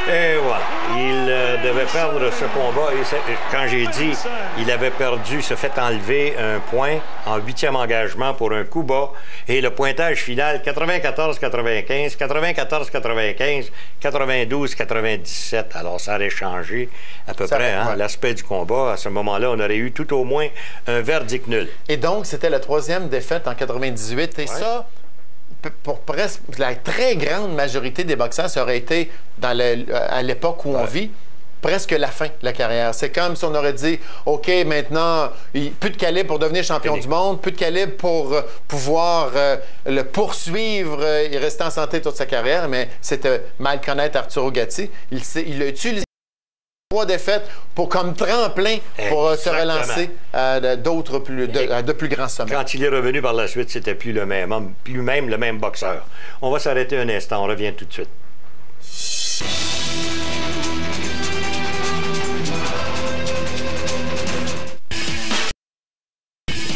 Et voilà, il devait perdre ce combat. Et quand j'ai dit il avait perdu, se fait enlever un point en 8e engagement pour un coup bas. Et le pointage final, 94-95, 94-95, 92-97. Alors, ça aurait changé à peu près l'aspect du combat. À ce moment-là, on aurait eu tout au moins un verdict nul. Et donc, c'était la 3e défaite en 98. Et ça, pour presque la très grande majorité des boxeurs, ça aurait été, à l'époque où on vit, presque la fin de la carrière. C'est comme si on aurait dit, OK, maintenant, plus de calibre pour devenir champion du monde, plus de calibre pour pouvoir le poursuivre et rester en santé toute sa carrière, mais c'était mal connaître Arturo Gatti. Il a utilisé 3 défaites comme tremplin pour se relancer à de plus grands sommets. Quand il est revenu par la suite, c'était plus le même homme, plus même le même boxeur. On va s'arrêter un instant, on revient tout de suite.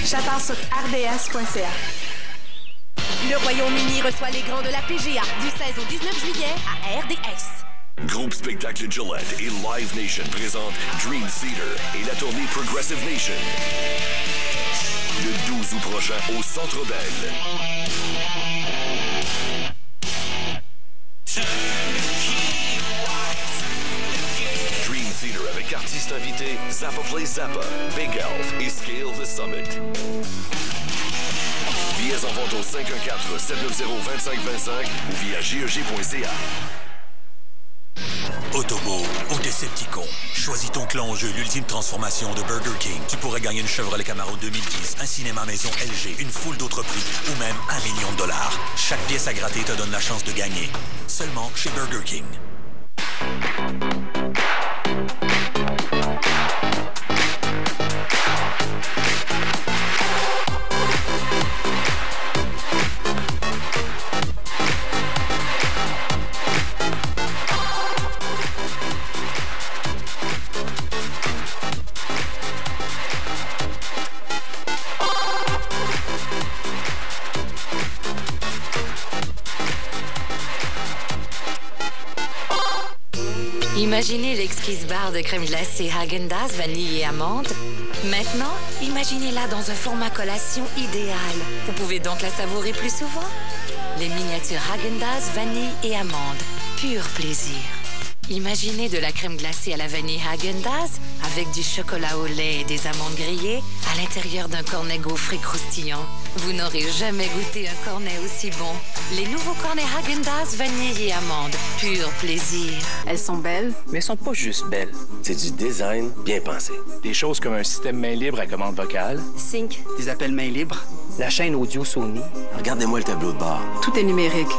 J'attends sur RDS.ca. Le Royaume-Uni reçoit les grands de la PGA du 16 au 19 juillet à RDS. Groupe Spectacle Gillette et Live Nation présentent Dream Theater et la tournée Progressive Nation. Le 12 août prochain au Centre Bell. Dream Theater avec artistes invités Zappa Play Zappa, Big Elf et Scale the Summit. Billets en vente au 514-790-2525 ou via GEG.ca. Autobo ou Decepticon. Choisis ton clan au jeu l'ultime transformation de Burger King. Tu pourrais gagner une Chevrolet Camaro 2010, un cinéma maison LG, une foule d'autres prix ou même $1 million. Chaque pièce à gratter te donne la chance de gagner. Seulement chez Burger King. Imaginez l'exquise barre de crème glacée Häagen-Dazs, vanille et amande. Maintenant, imaginez-la dans un format collation idéal. Vous pouvez donc la savourer plus souvent. Les miniatures Häagen-Dazs, vanille et amande. Pur plaisir. Imaginez de la crème glacée à la vanille Häagen-Dazs avec du chocolat au lait et des amandes grillées à l'intérieur d'un cornet gaufré croustillant. Vous n'aurez jamais goûté un cornet aussi bon. Les nouveaux cornets Häagen-Dazs, vanille et amandes. Pur plaisir. Elles sont belles, mais elles sont pas juste belles. C'est du design bien pensé. Des choses comme un système main libre à commande vocale. Sync. Des appels main libre. La chaîne audio Sony. Regardez-moi le tableau de bord. Tout est numérique.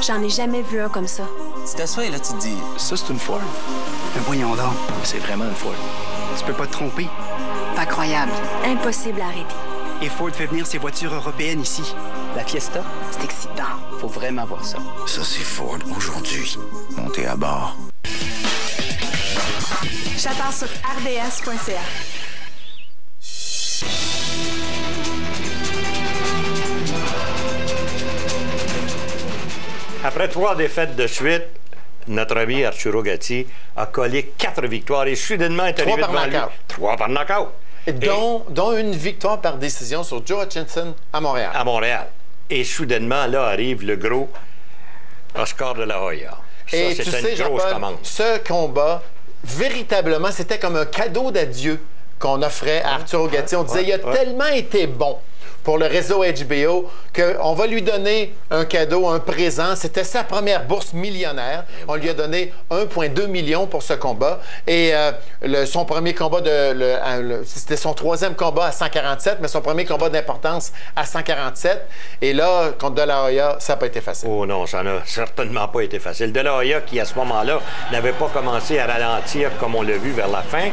J'en ai jamais vu un comme ça. Tu t'assois et là, tu te dis... Ça, c'est une Ford. Mais voyons donc. C'est vraiment une Ford. Tu peux pas te tromper. Pas croyable. Impossible à arrêter. Et Ford fait venir ses voitures européennes ici. La Fiesta, c'est excitant. Faut vraiment voir ça. Ça, c'est Ford aujourd'hui. Montez à bord. J'attends sur RDS.ca. Après 3 défaites de suite, notre ami Arturo Gatti a collé 4 victoires et soudainement est arrivé devant lui. 3 par knockout. Dont une victoire par décision sur Joe Hutchinson à Montréal. À Montréal. Et soudainement, là arrive le gros Oscar de la Hoya. Et tu sais, Jean-Paul, ce combat, véritablement, c'était comme un cadeau d'adieu qu'on offrait à Arturo Gatti. On disait, il a tellement été bon pour le réseau HBO qu'on va lui donner un cadeau, un présent. C'était sa première bourse millionnaire. On lui a donné 1,2 million pour ce combat. Et son premier combat, c'était son 3e combat à 147, mais son premier combat d'importance à 147. Et là, contre De La Hoya, ça n'a pas été facile. Oh non, ça n'a certainement pas été facile. De La Hoya, qui à ce moment-là n'avait pas commencé à ralentir comme on l'a vu vers la fin,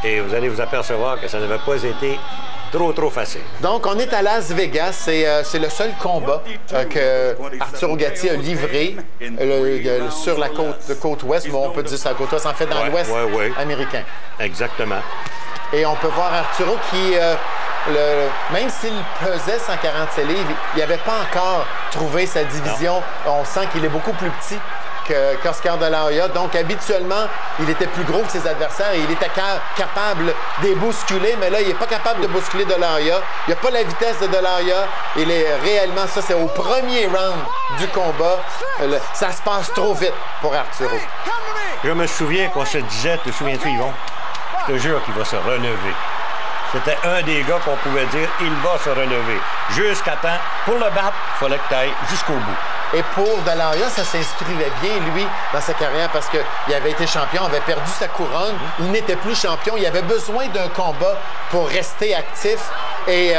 et vous allez vous apercevoir que ça n'avait pas été trop facile. Donc, on est à Las Vegas. C'est le seul combat que Arturo Gatti a livré sur la côte ouest. Bon, on peut dire ça, la côte ouest, en fait, dans l'ouest américain. Exactement. Et on peut voir Arturo qui, même s'il pesait 147 livres, il n'avait pas encore trouvé sa division. Non. On sent qu'il est beaucoup plus petit qu'Oscar De La Hoya. Donc, habituellement, il était plus gros que ses adversaires et il était capable de les bousculer. Mais là, il n'est pas capable de bousculer De La Hoya. Il n'y a pas la vitesse de La Hoya. Il est réellement, ça, c'est au premier round du combat. Ça se passe trop vite pour Arturo. Je me souviens qu'on se disait, te souviens-tu, Yvon? Je te jure qu'il va se relever. C'était un des gars qu'on pouvait dire, il va se relever. Jusqu'à temps, pour le battre, il fallait que tu ailles jusqu'au bout. Et pour De La Hoya, ça s'inscrivait bien, lui, dans sa carrière, parce qu'il avait été champion, avait perdu sa couronne, il n'était plus champion, il avait besoin d'un combat pour rester actif. Et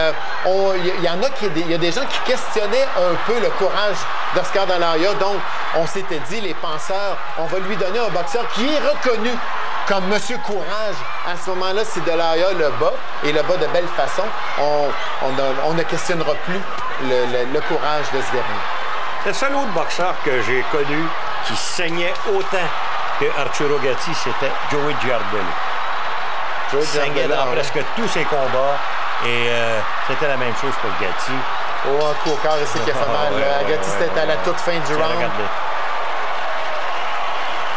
il y a des gens qui questionnaient un peu le courage d'Oscar De La Hoya. Donc, on s'était dit, les penseurs, on va lui donner un boxeur qui est reconnu comme Monsieur Courage. À ce moment-là, si De La Hoya le bat, et le bat de belle façon, on ne questionnera plus le courage de ce dernier. Le seul autre boxeur que j'ai connu qui saignait autant que Arturo Gatti, c'était Joey Giardello. Joey saignait dans presque tous ses combats, et c'était la même chose pour Gatti. Oh, un coup au corps ici qui a fait mal. Gatti, c'était à la toute fin du round.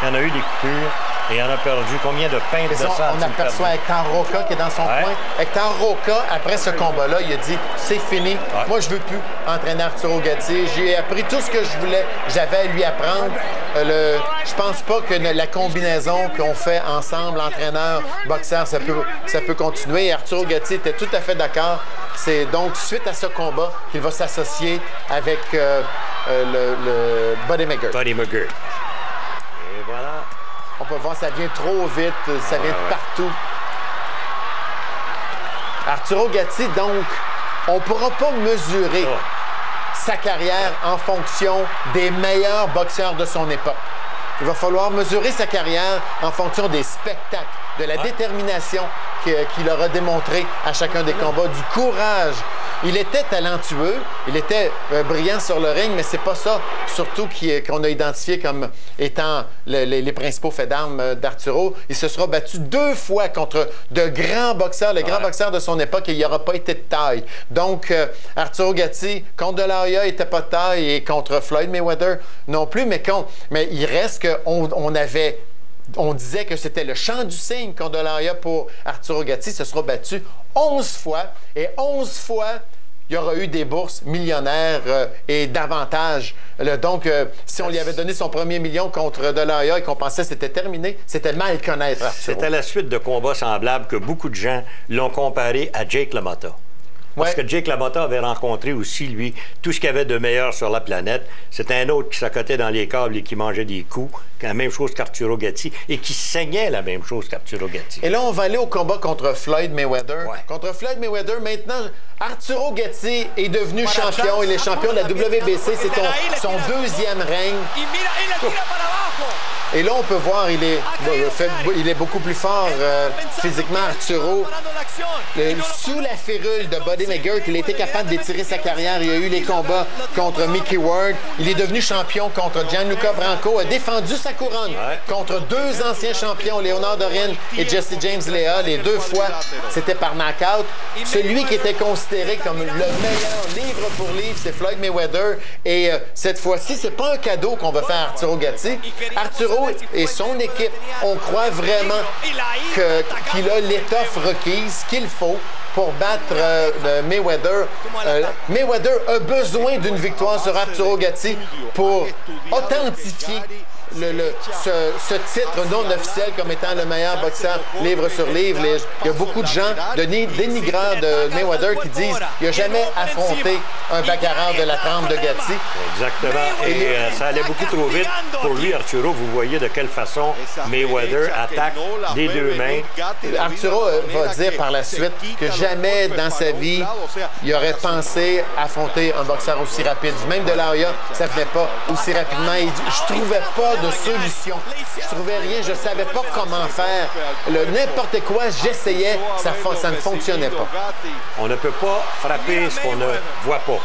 Il y en a eu des coupures. Et il en a perdu combien de pintes de sang? On aperçoit Hector Roca qui est dans son coin. Hector Roca, après ce combat-là, il a dit « C'est fini. Moi, je ne veux plus entraîner Arturo Gatti. J'ai appris tout ce que je voulais. J'avais à lui apprendre. Je pense pas que la combinaison qu'on fait ensemble, entraîneur-boxeur, ça peut continuer. » Et Arturo Gatti était tout à fait d'accord. C'est donc suite à ce combat qu'il va s'associer avec le Buddy McGirt. Buddy McGirt. Et voilà. On peut voir, ça vient trop vite, ça vient de partout. Arturo Gatti, donc, on ne pourra pas mesurer sa carrière en fonction des meilleurs boxeurs de son époque. Il va falloir mesurer sa carrière en fonction des spectacles, de la détermination qu'il aura démontré à chacun des combats, du courage. Il était talentueux, il était brillant sur le ring, mais c'est pas ça, surtout qu'on a identifié comme étant les principaux faits d'armes d'Arturo. Il se sera battu 2 fois contre de grands boxeurs, les grands boxeurs de son époque, et il n'aura pas été de taille. Donc, Arturo Gatti, contre De La Hoya, il n'était pas de taille, et contre Floyd Mayweather non plus, mais il reste on disait que c'était le chant du cygne contre De La Hoya pour Arturo Gatti. Se sera battu 11 fois. Et 11 fois, il y aura eu des bourses millionnaires et davantage. Donc, si on lui avait donné son premier million contre De La Hoya et qu'on pensait que c'était terminé, c'était mal connaître Arturo. C'était la suite de combats semblables que beaucoup de gens l'ont comparé à Jake LaMotta. Parce que Jake LaMotta avait rencontré aussi, lui, tout ce qu'il y avait de meilleur sur la planète. C'était un autre qui s'accotait dans les câbles et qui mangeait des coups, la même chose qu'Arturo Gatti, et qui saignait la même chose qu'Arturo Gatti. Et là, on va aller au combat contre Floyd Mayweather. Contre Floyd Mayweather, maintenant, Arturo Gatti est devenu champion. Il est champion de la WBC. C'est son 2e règne. Et là, on peut voir, il est beaucoup plus fort physiquement, Arturo. Sous la férule de Buddy McGirt, il était capable d'étirer sa carrière. Il a eu les combats contre Mickey Ward. Il est devenu champion contre Gianluca Branco, a défendu sa couronne contre 2 anciens champions, Léonard Dorin et Jesse James Leal. Les 2 fois, c'était par knockout. Celui qui était considéré comme le meilleur livre pour livre, c'est Floyd Mayweather. Et cette fois-ci, c'est pas un cadeau qu'on va faire à Arturo Gatti. Arturo et son équipe, on croit vraiment qu'il a l'étoffe requise qu'il faut pour battre Mayweather. Mayweather a besoin d'une victoire sur Arturo Gatti pour authentifier ce titre non officiel comme étant le meilleur boxeur livre sur livre. Il y a beaucoup de gens, dénigreurs de Mayweather, qui disent qu'il n'a jamais affronté un bagarreur de la trempe de Gatti. Exactement. Et ça allait beaucoup trop vite pour lui, Arturo. Vous voyez de quelle façon Mayweather attaque des deux mains. Arturo va dire par la suite que jamais dans sa vie, il aurait pensé affronter un boxeur aussi rapide. Même De La Hoya, ça ne venait pas aussi rapidement. Il dit, je ne trouvais pas de solution. Je ne trouvais rien. Je ne savais pas comment faire. N'importe quoi, j'essayais. Ça ne fonctionnait pas. On ne peut pas frapper ce qu'on ne voit pas.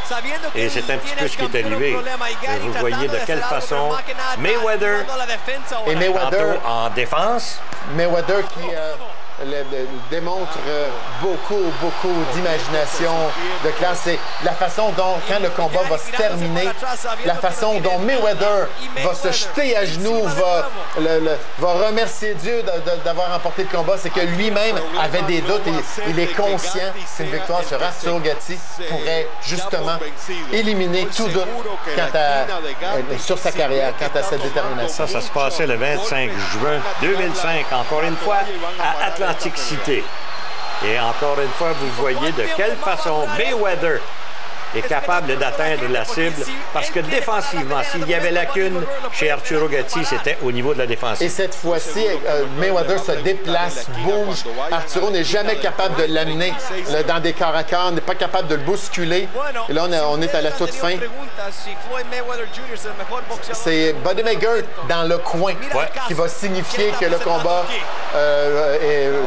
Et c'est un petit peu ce qui est arrivé. Vous voyez de quelle façon Mayweather, et Mayweather en défense. Mayweather qui démontre beaucoup d'imagination, de classe. C'est la façon dont, quand le combat va se terminer, la façon dont Mayweather va se jeter à genoux, va remercier Dieu d'avoir remporté le combat, c'est que lui-même avait des doutes et il est conscient qu'une victoire sur Arturo Gatti pourrait justement éliminer tout doute sur sa carrière, quant à sa détermination. Ça se passait le 25 juin 2005, encore une fois, à Atlantic City. Et encore une fois, vous voyez de quelle façon Mayweather est capable d'atteindre la cible, parce que défensivement, s'il y avait lacune chez Arturo Gatti, c'était au niveau de la défensive. Et cette fois-ci, Mayweather se déplace, bouge. Arturo n'est jamais capable de l'amener dans des corps à corps, n'est pas capable de le bousculer. Et là, on est à la toute fin. C'est Buddy McGirt dans le coin qui va signifier que le combat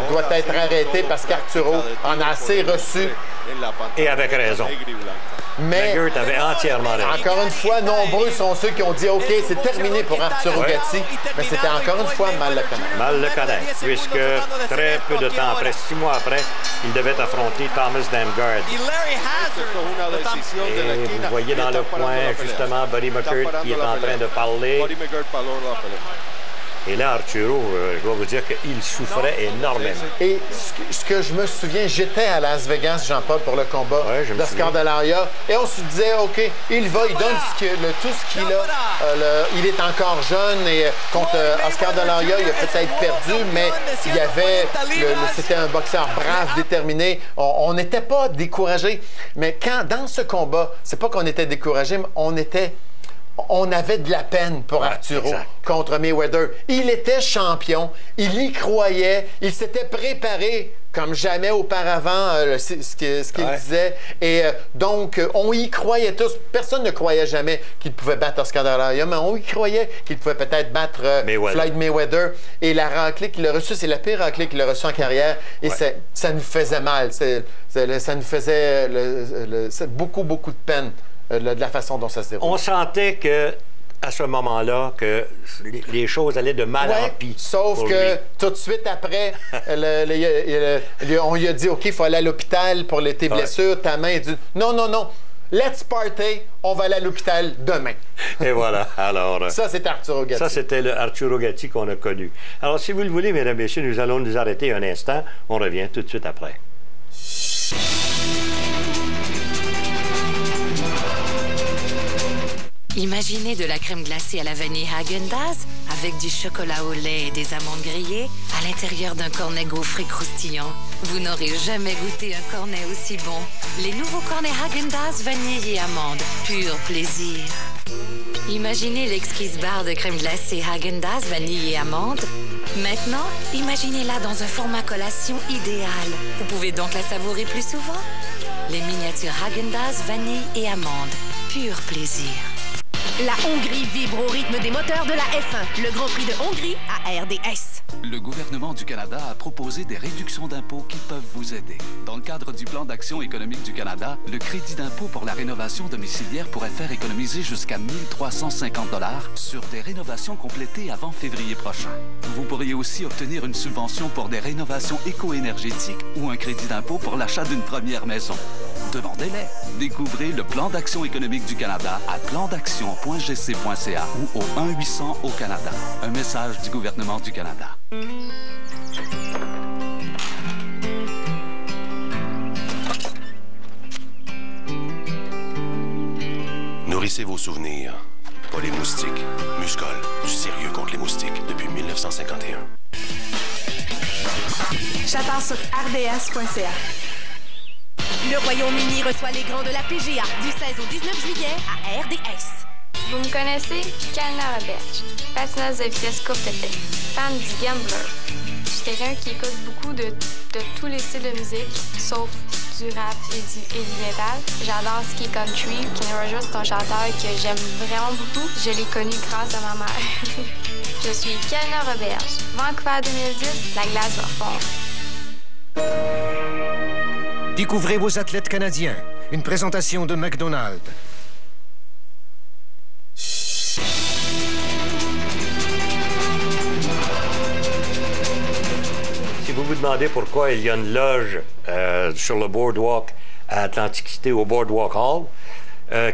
doit être arrêté parce qu'Arturo en a assez reçu. Et avec raison. Mais McGirt avait entièrement raison. Encore une fois, nombreux sont ceux qui ont dit « OK, c'est terminé pour Arturo Gatti », mais c'était encore une fois mal le connaître. Mal le connaître, puisque très peu de temps après, 6 mois après, il devait affronter Thomas Damgard. Et vous voyez dans le coin, justement, Buddy McGirt qui est en train de parler. Et là, Arturo, je dois vous dire qu'il souffrait énormément. Et ce que je me souviens, j'étais à Las Vegas, Jean-Paul, pour le combat d'Oscar De La Hoya. Et on se disait, OK, il va, il donne tout ce qu'il a. Il est encore jeune et contre Oscar De La Hoya, il a peut-être perdu, mais il y avait, c'était un boxeur brave, déterminé. On n'était pas découragés. Mais dans ce combat, c'est pas qu'on était découragés, mais on avait de la peine pour Arturo contre Mayweather. Il était champion, il y croyait, il s'était préparé comme jamais auparavant, ce qu'il disait. Et donc, on y croyait tous. Personne ne croyait jamais qu'il pouvait battre Oscar De La Hoya, mais on y croyait qu'il pouvait peut-être battre Floyd Mayweather. Et la raclée qu'il a reçue, c'est la pire raclée qu'il a reçue en carrière. Et ça nous faisait mal. Ça nous faisait beaucoup de peine. De la façon dont ça se déroule. On sentait que à ce moment-là, que les choses allaient de mal en pis. Sauf que tout de suite après, on lui a dit, OK, il faut aller à l'hôpital pour tes blessures, ta main. Il dit, non, let's party, on va aller à l'hôpital demain. Et voilà, alors... Ça, c'était Arturo Gatti. Ça, c'était le Arturo Gatti qu'on a connu. Alors, si vous le voulez, mesdames et messieurs, nous allons nous arrêter un instant. On revient tout de suite après. Imaginez de la crème glacée à la vanille Häagen-Dazs avec du chocolat au lait et des amandes grillées à l'intérieur d'un cornet gaufré croustillant. Vous n'aurez jamais goûté un cornet aussi bon. Les nouveaux cornets Häagen-Dazs vanille et amandes. Pur plaisir. Imaginez l'exquise barre de crème glacée Häagen-Dazs vanille et amandes. Maintenant, imaginez-la dans un format collation idéal. Vous pouvez donc la savourer plus souvent. Les miniatures Häagen-Dazs vanille et amandes. Pur plaisir. La Hongrie vibre au rythme des moteurs de la F1. Le Grand Prix de Hongrie à RDS. Le gouvernement du Canada a proposé des réductions d'impôts qui peuvent vous aider. Dans le cadre du plan d'action économique du Canada, le crédit d'impôt pour la rénovation domiciliaire pourrait faire économiser jusqu'à 1 350 $ sur des rénovations complétées avant février prochain. Vous pourriez aussi obtenir une subvention pour des rénovations éco-énergétiques ou un crédit d'impôt pour l'achat d'une première maison. Demandez-les. Découvrez le plan d'action économique du Canada à plandaction.gc.ca ou au 1-800 au Canada. Un message du gouvernement du Canada. Nourrissez vos souvenirs pas les moustiques. Muscol, du sérieux contre les moustiques depuis 1951. Ça part sur rds.ca. Le Royaume-Uni reçoit les grands de la PGA du 16 au 19 juillet à RDS. Vous me connaissez? Kalina Roberge, patineuse de vitesse courte piste, fan du gambler. Je suis quelqu'un qui écoute beaucoup de tous les styles de musique, sauf du rap et du metal. J'adore ce qui est country. Kenny Rogers est un chanteur que j'aime vraiment beaucoup. Je l'ai connu grâce à ma mère. Je suis Kalina Roberge. Vancouver 2010, la glace va fondre. Découvrez vos athlètes canadiens. Une présentation de McDonald's. Si vous vous demandez pourquoi il y a une loge sur le boardwalk à Atlantic City, au Boardwalk Hall,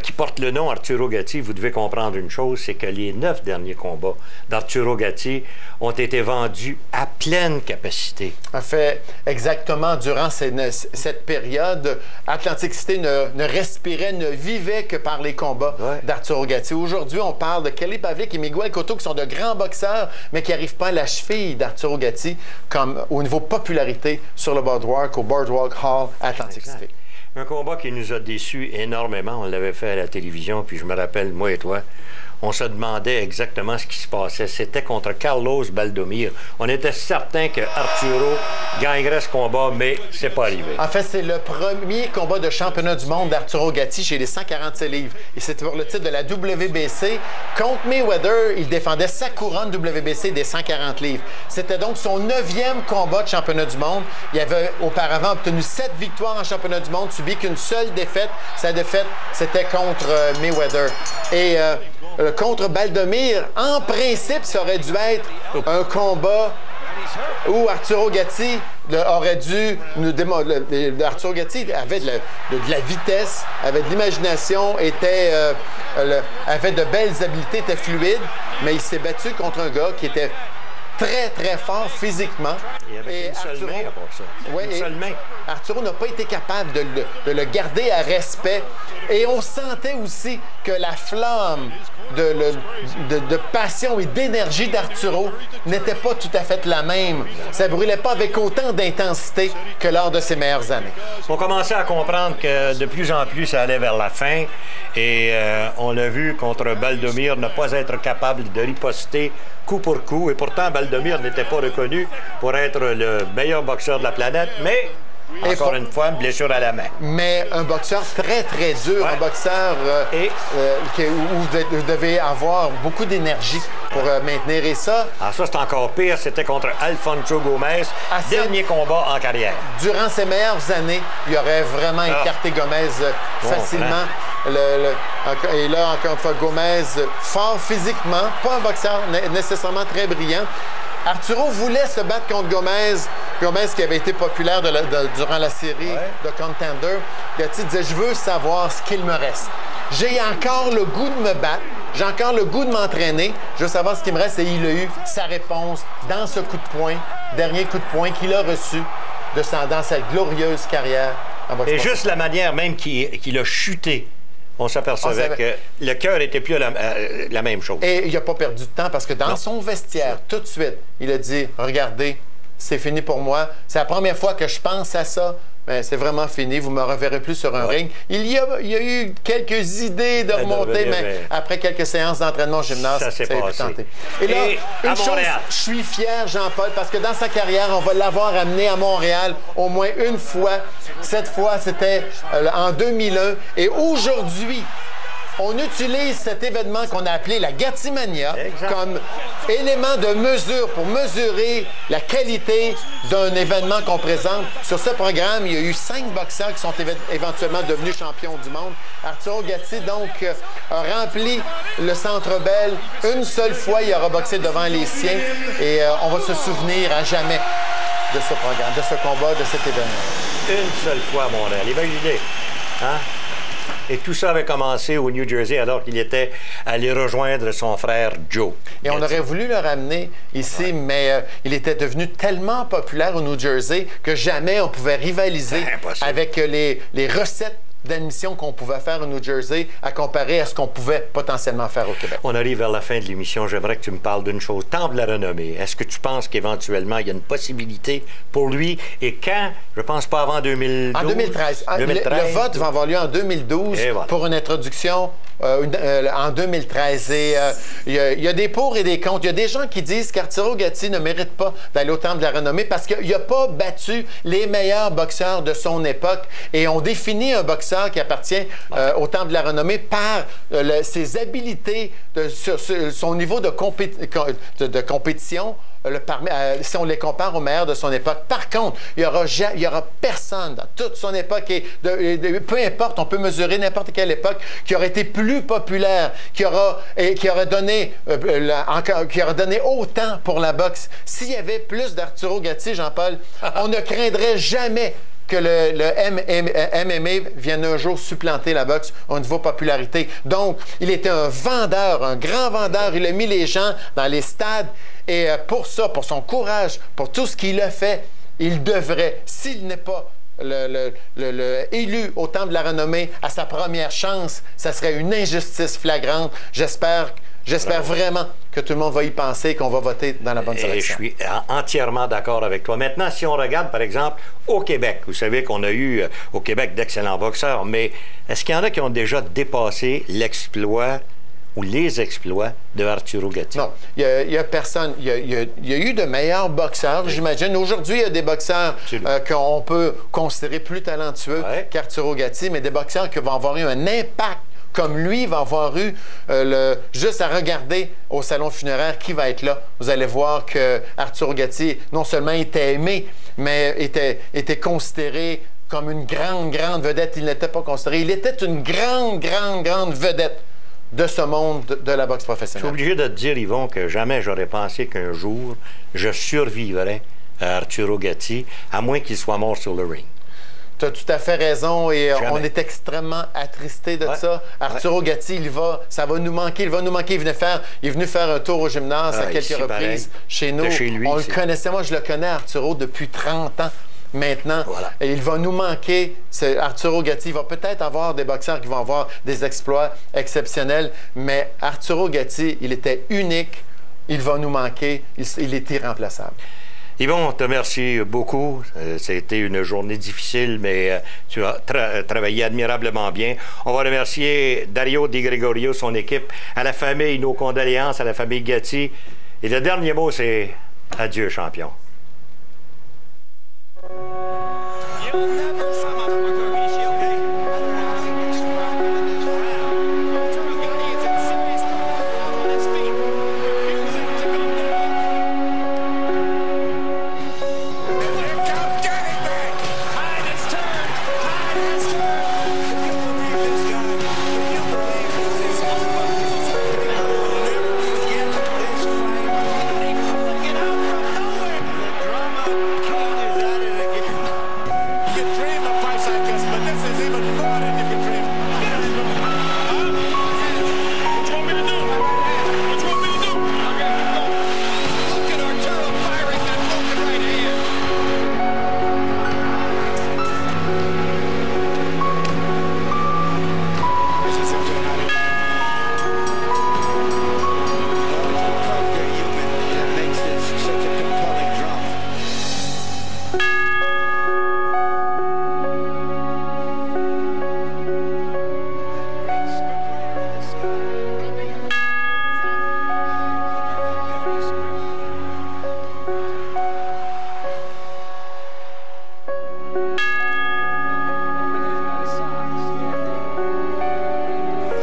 qui porte le nom Arturo Gatti, vous devez comprendre une chose, c'est que les 9 derniers combats d'Arturo Gatti ont été vendus à pleine capacité. En fait, exactement, durant cette période, Atlantic City ne respirait, ne vivait que par les combats d'Arturo Gatti. Aujourd'hui, on parle de Kelly Pavlik et Miguel Cotto, qui sont de grands boxeurs, mais qui n'arrivent pas à la cheville d'Arturo Gatti comme au niveau popularité sur le boardwalk, au Boardwalk Hall Atlantic City. Un combat qui nous a déçus énormément. On l'avait fait à la télévision, puis je me rappelle, moi et toi, on se demandait exactement ce qui se passait. C'était contre Carlos Baldomir. On était certain que Arturo gagnerait ce combat, mais c'est pas arrivé. En fait, c'est le premier combat de championnat du monde d'Arturo Gatti chez les 147 livres. Et c'était pour le titre de la WBC. Contre Mayweather, il défendait sa couronne WBC des 140 livres. C'était donc son 9e combat de championnat du monde. Il avait auparavant obtenu 7 victoires en championnat du monde, subi qu'une seule défaite. Sa défaite, c'était contre Mayweather. Et contre Baldomir, en principe, ça aurait dû être un combat où Arturo Gatti aurait dû nous démontrer. Arturo Gatti avait de la vitesse, avait de l'imagination, avait de belles habiletés, était fluide, mais il s'est battu contre un gars qui était très, très fort physiquement. Et avec une seule main, à part ça. Une seule main. Arturo n'a pas été capable de le garder à respect. Et on sentait aussi que la flamme de passion et d'énergie d'Arturo n'était pas tout à fait la même. Ça ne brûlait pas avec autant d'intensité que lors de ses meilleures années. On commençait à comprendre que de plus en plus, ça allait vers la fin. Et on l'a vu contre Baldomir ne pas être capable de riposter coup pour coup. Et pourtant, Baldomir n'était pas reconnu pour être le meilleur boxeur de la planète, mais encore une fois, une blessure à la main. Mais un boxeur très, très dur, un boxeur où vous devez avoir beaucoup d'énergie pour maintenir. Et ça... Alors ça, c'est encore pire. C'était contre Alfonso Gomez. Dernier combat en carrière. Durant ses meilleures années, il aurait vraiment écarté Gomez facilement. Et là, encore une fois, Gomez, fort physiquement, pas un boxeur nécessairement très brillant. Arturo voulait se battre contre Gomez. Gomez qui avait été populaire durant la série de Contender. Gatti disait, je veux savoir ce qu'il me reste. J'ai encore le goût de me battre. J'ai encore le goût de m'entraîner. Je veux savoir ce qu'il me reste. Et il a eu sa réponse dans ce coup de poing, dernier coup de poing qu'il a reçu dans sa glorieuse carrière en boxe. Et juste la manière même qu'il a chuté. On s'apercevait que le cœur n'était plus la même chose. Et il n'a pas perdu de temps parce que dans son vestiaire, tout de suite, il a dit, regardez, c'est fini pour moi. C'est la première fois que je pense à ça. Mais c'est vraiment fini. Vous ne me reverrez plus sur un ring. Il y a eu quelques idées de remonter, mais après quelques séances d'entraînement au gymnase, ça s'est tenté. Et là, une chose, je suis fier, Jean-Paul, parce que dans sa carrière, on va l'avoir amené à Montréal au moins une fois. Cette fois, c'était en 2001. Et aujourd'hui, on utilise cet événement qu'on a appelé la Gattimania comme élément de mesure pour mesurer la qualité d'un événement qu'on présente. Sur ce programme, il y a eu 5 boxeurs qui sont éventuellement devenus champions du monde. Arturo Gatti, donc, a rempli le Centre Bell. Une seule fois, il aura boxé devant les siens. Et on va se souvenir à jamais de ce programme, de ce combat, de cet événement. Une seule fois à Montréal. Imaginez, hein? Et tout ça avait commencé au New Jersey alors qu'il était allé rejoindre son frère Joe. Et on aurait voulu le ramener ici, mais il était devenu tellement populaire au New Jersey que jamais on pouvait rivaliser avec les recettes d'admission qu'on pouvait faire au New Jersey à comparer à ce qu'on pouvait potentiellement faire au Québec. On arrive vers la fin de l'émission. J'aimerais que tu me parles d'une chose. Temple de la renommée. Est-ce que tu penses qu'éventuellement, il y a une possibilité pour lui? Et quand? Je pense pas avant 2012. En 2013. 2013. Le vote va avoir lieu en 2012 voilà. pour une introduction en 2013. Et il y a des pour et des contre. Il y a des gens qui disent qu'Arturo Gatti ne mérite pas d'aller au Temple de la renommée parce qu'il n'a pas battu les meilleurs boxeurs de son époque. Et on définit un boxeur qui appartient au Temple de la renommée par ses habiletés, son niveau de compétition, si on les compare aux meilleurs de son époque. Par contre, il y aura personne dans toute son époque, peu importe, on peut mesurer n'importe quelle époque, qui aurait été plus populaire, qui aurait donné autant pour la boxe. S'il y avait plus d'Arturo Gatti, Jean-Paul, on ne craindrait jamais que le MMA vienne un jour supplanter la boxe au niveau popularité. Donc, il était un vendeur, un grand vendeur. Il a mis les gens dans les stades. Et pour ça, pour son courage, pour tout ce qu'il a fait, il devrait, s'il n'est pas élu au Temple de la renommée à sa première chance, ça serait une injustice flagrante. J'espère vraiment que tout le monde va y penser et qu'on va voter dans la bonne direction. Je suis entièrement d'accord avec toi. Maintenant, si on regarde, par exemple, au Québec, vous savez qu'on a eu au Québec d'excellents boxeurs, mais est-ce qu'il y en a qui ont déjà dépassé l'exploit ou les exploits de Arturo Gatti? Non, il y a personne. Il y a eu de meilleurs boxeurs, j'imagine. Aujourd'hui, il y a des boxeurs qu'on peut considérer plus talentueux qu'Arturo Gatti, mais des boxeurs qui vont avoir eu un impact comme lui va avoir eu juste à regarder au salon funéraire qui va être là. Vous allez voir que Arturo Gatti, non seulement était aimé, mais était considéré comme une grande vedette. Il n'était pas considéré. Il était une grande vedette de ce monde de la boxe professionnelle. Je suis obligé de te dire, Yvon, que jamais j'aurais pensé qu'un jour, je survivrais à Arturo Gatti, à moins qu'il soit mort sur le ring. Tu as tout à fait raison et on est extrêmement attristés de ça. Arturo Gatti, ça va nous manquer. Il va nous manquer. Il est venu faire un tour au gymnase à quelques reprises chez nous. Chez lui, on le connaissait. Moi, je le connais, Arturo, depuis 30 ans. Maintenant, et il va nous manquer. Arturo Gatti, il va peut-être avoir des boxeurs qui vont avoir des exploits exceptionnels, mais Arturo Gatti, il était unique. Il va nous manquer. Il est irremplaçable. Yvon, on te remercie beaucoup. C'était une journée difficile, mais tu as travaillé admirablement bien. On va remercier Dario Di Gregorio, son équipe, à la famille, nos condoléances à la famille Gatti. Et le dernier mot, c'est adieu, champion.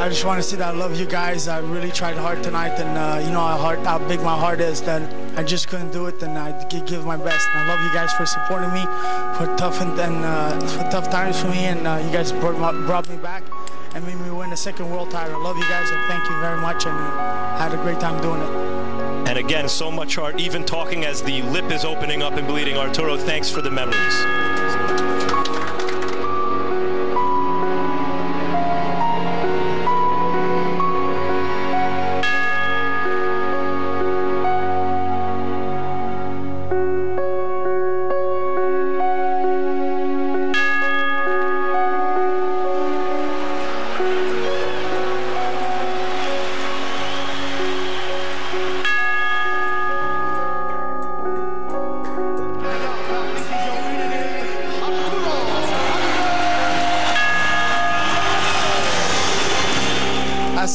I just want to say that I love you guys. I really tried hard tonight, and you know how big my heart is. That I just couldn't do it, and I give my best. And I love you guys for supporting me, for tough times for me, and you guys brought me back and made me win the second world title. I love you guys, and thank you very much, and I had a great time doing it. And again, so much heart, even talking as the lip is opening up and bleeding. Arturo, thanks for the memories.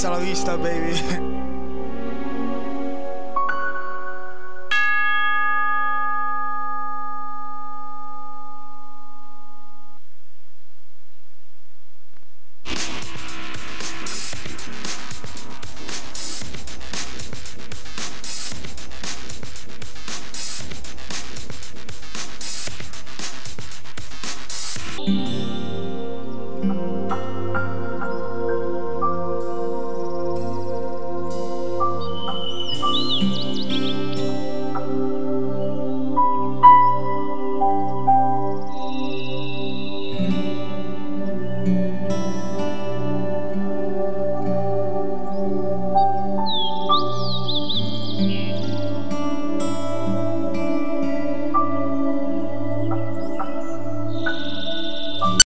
Hasta la vista, baby.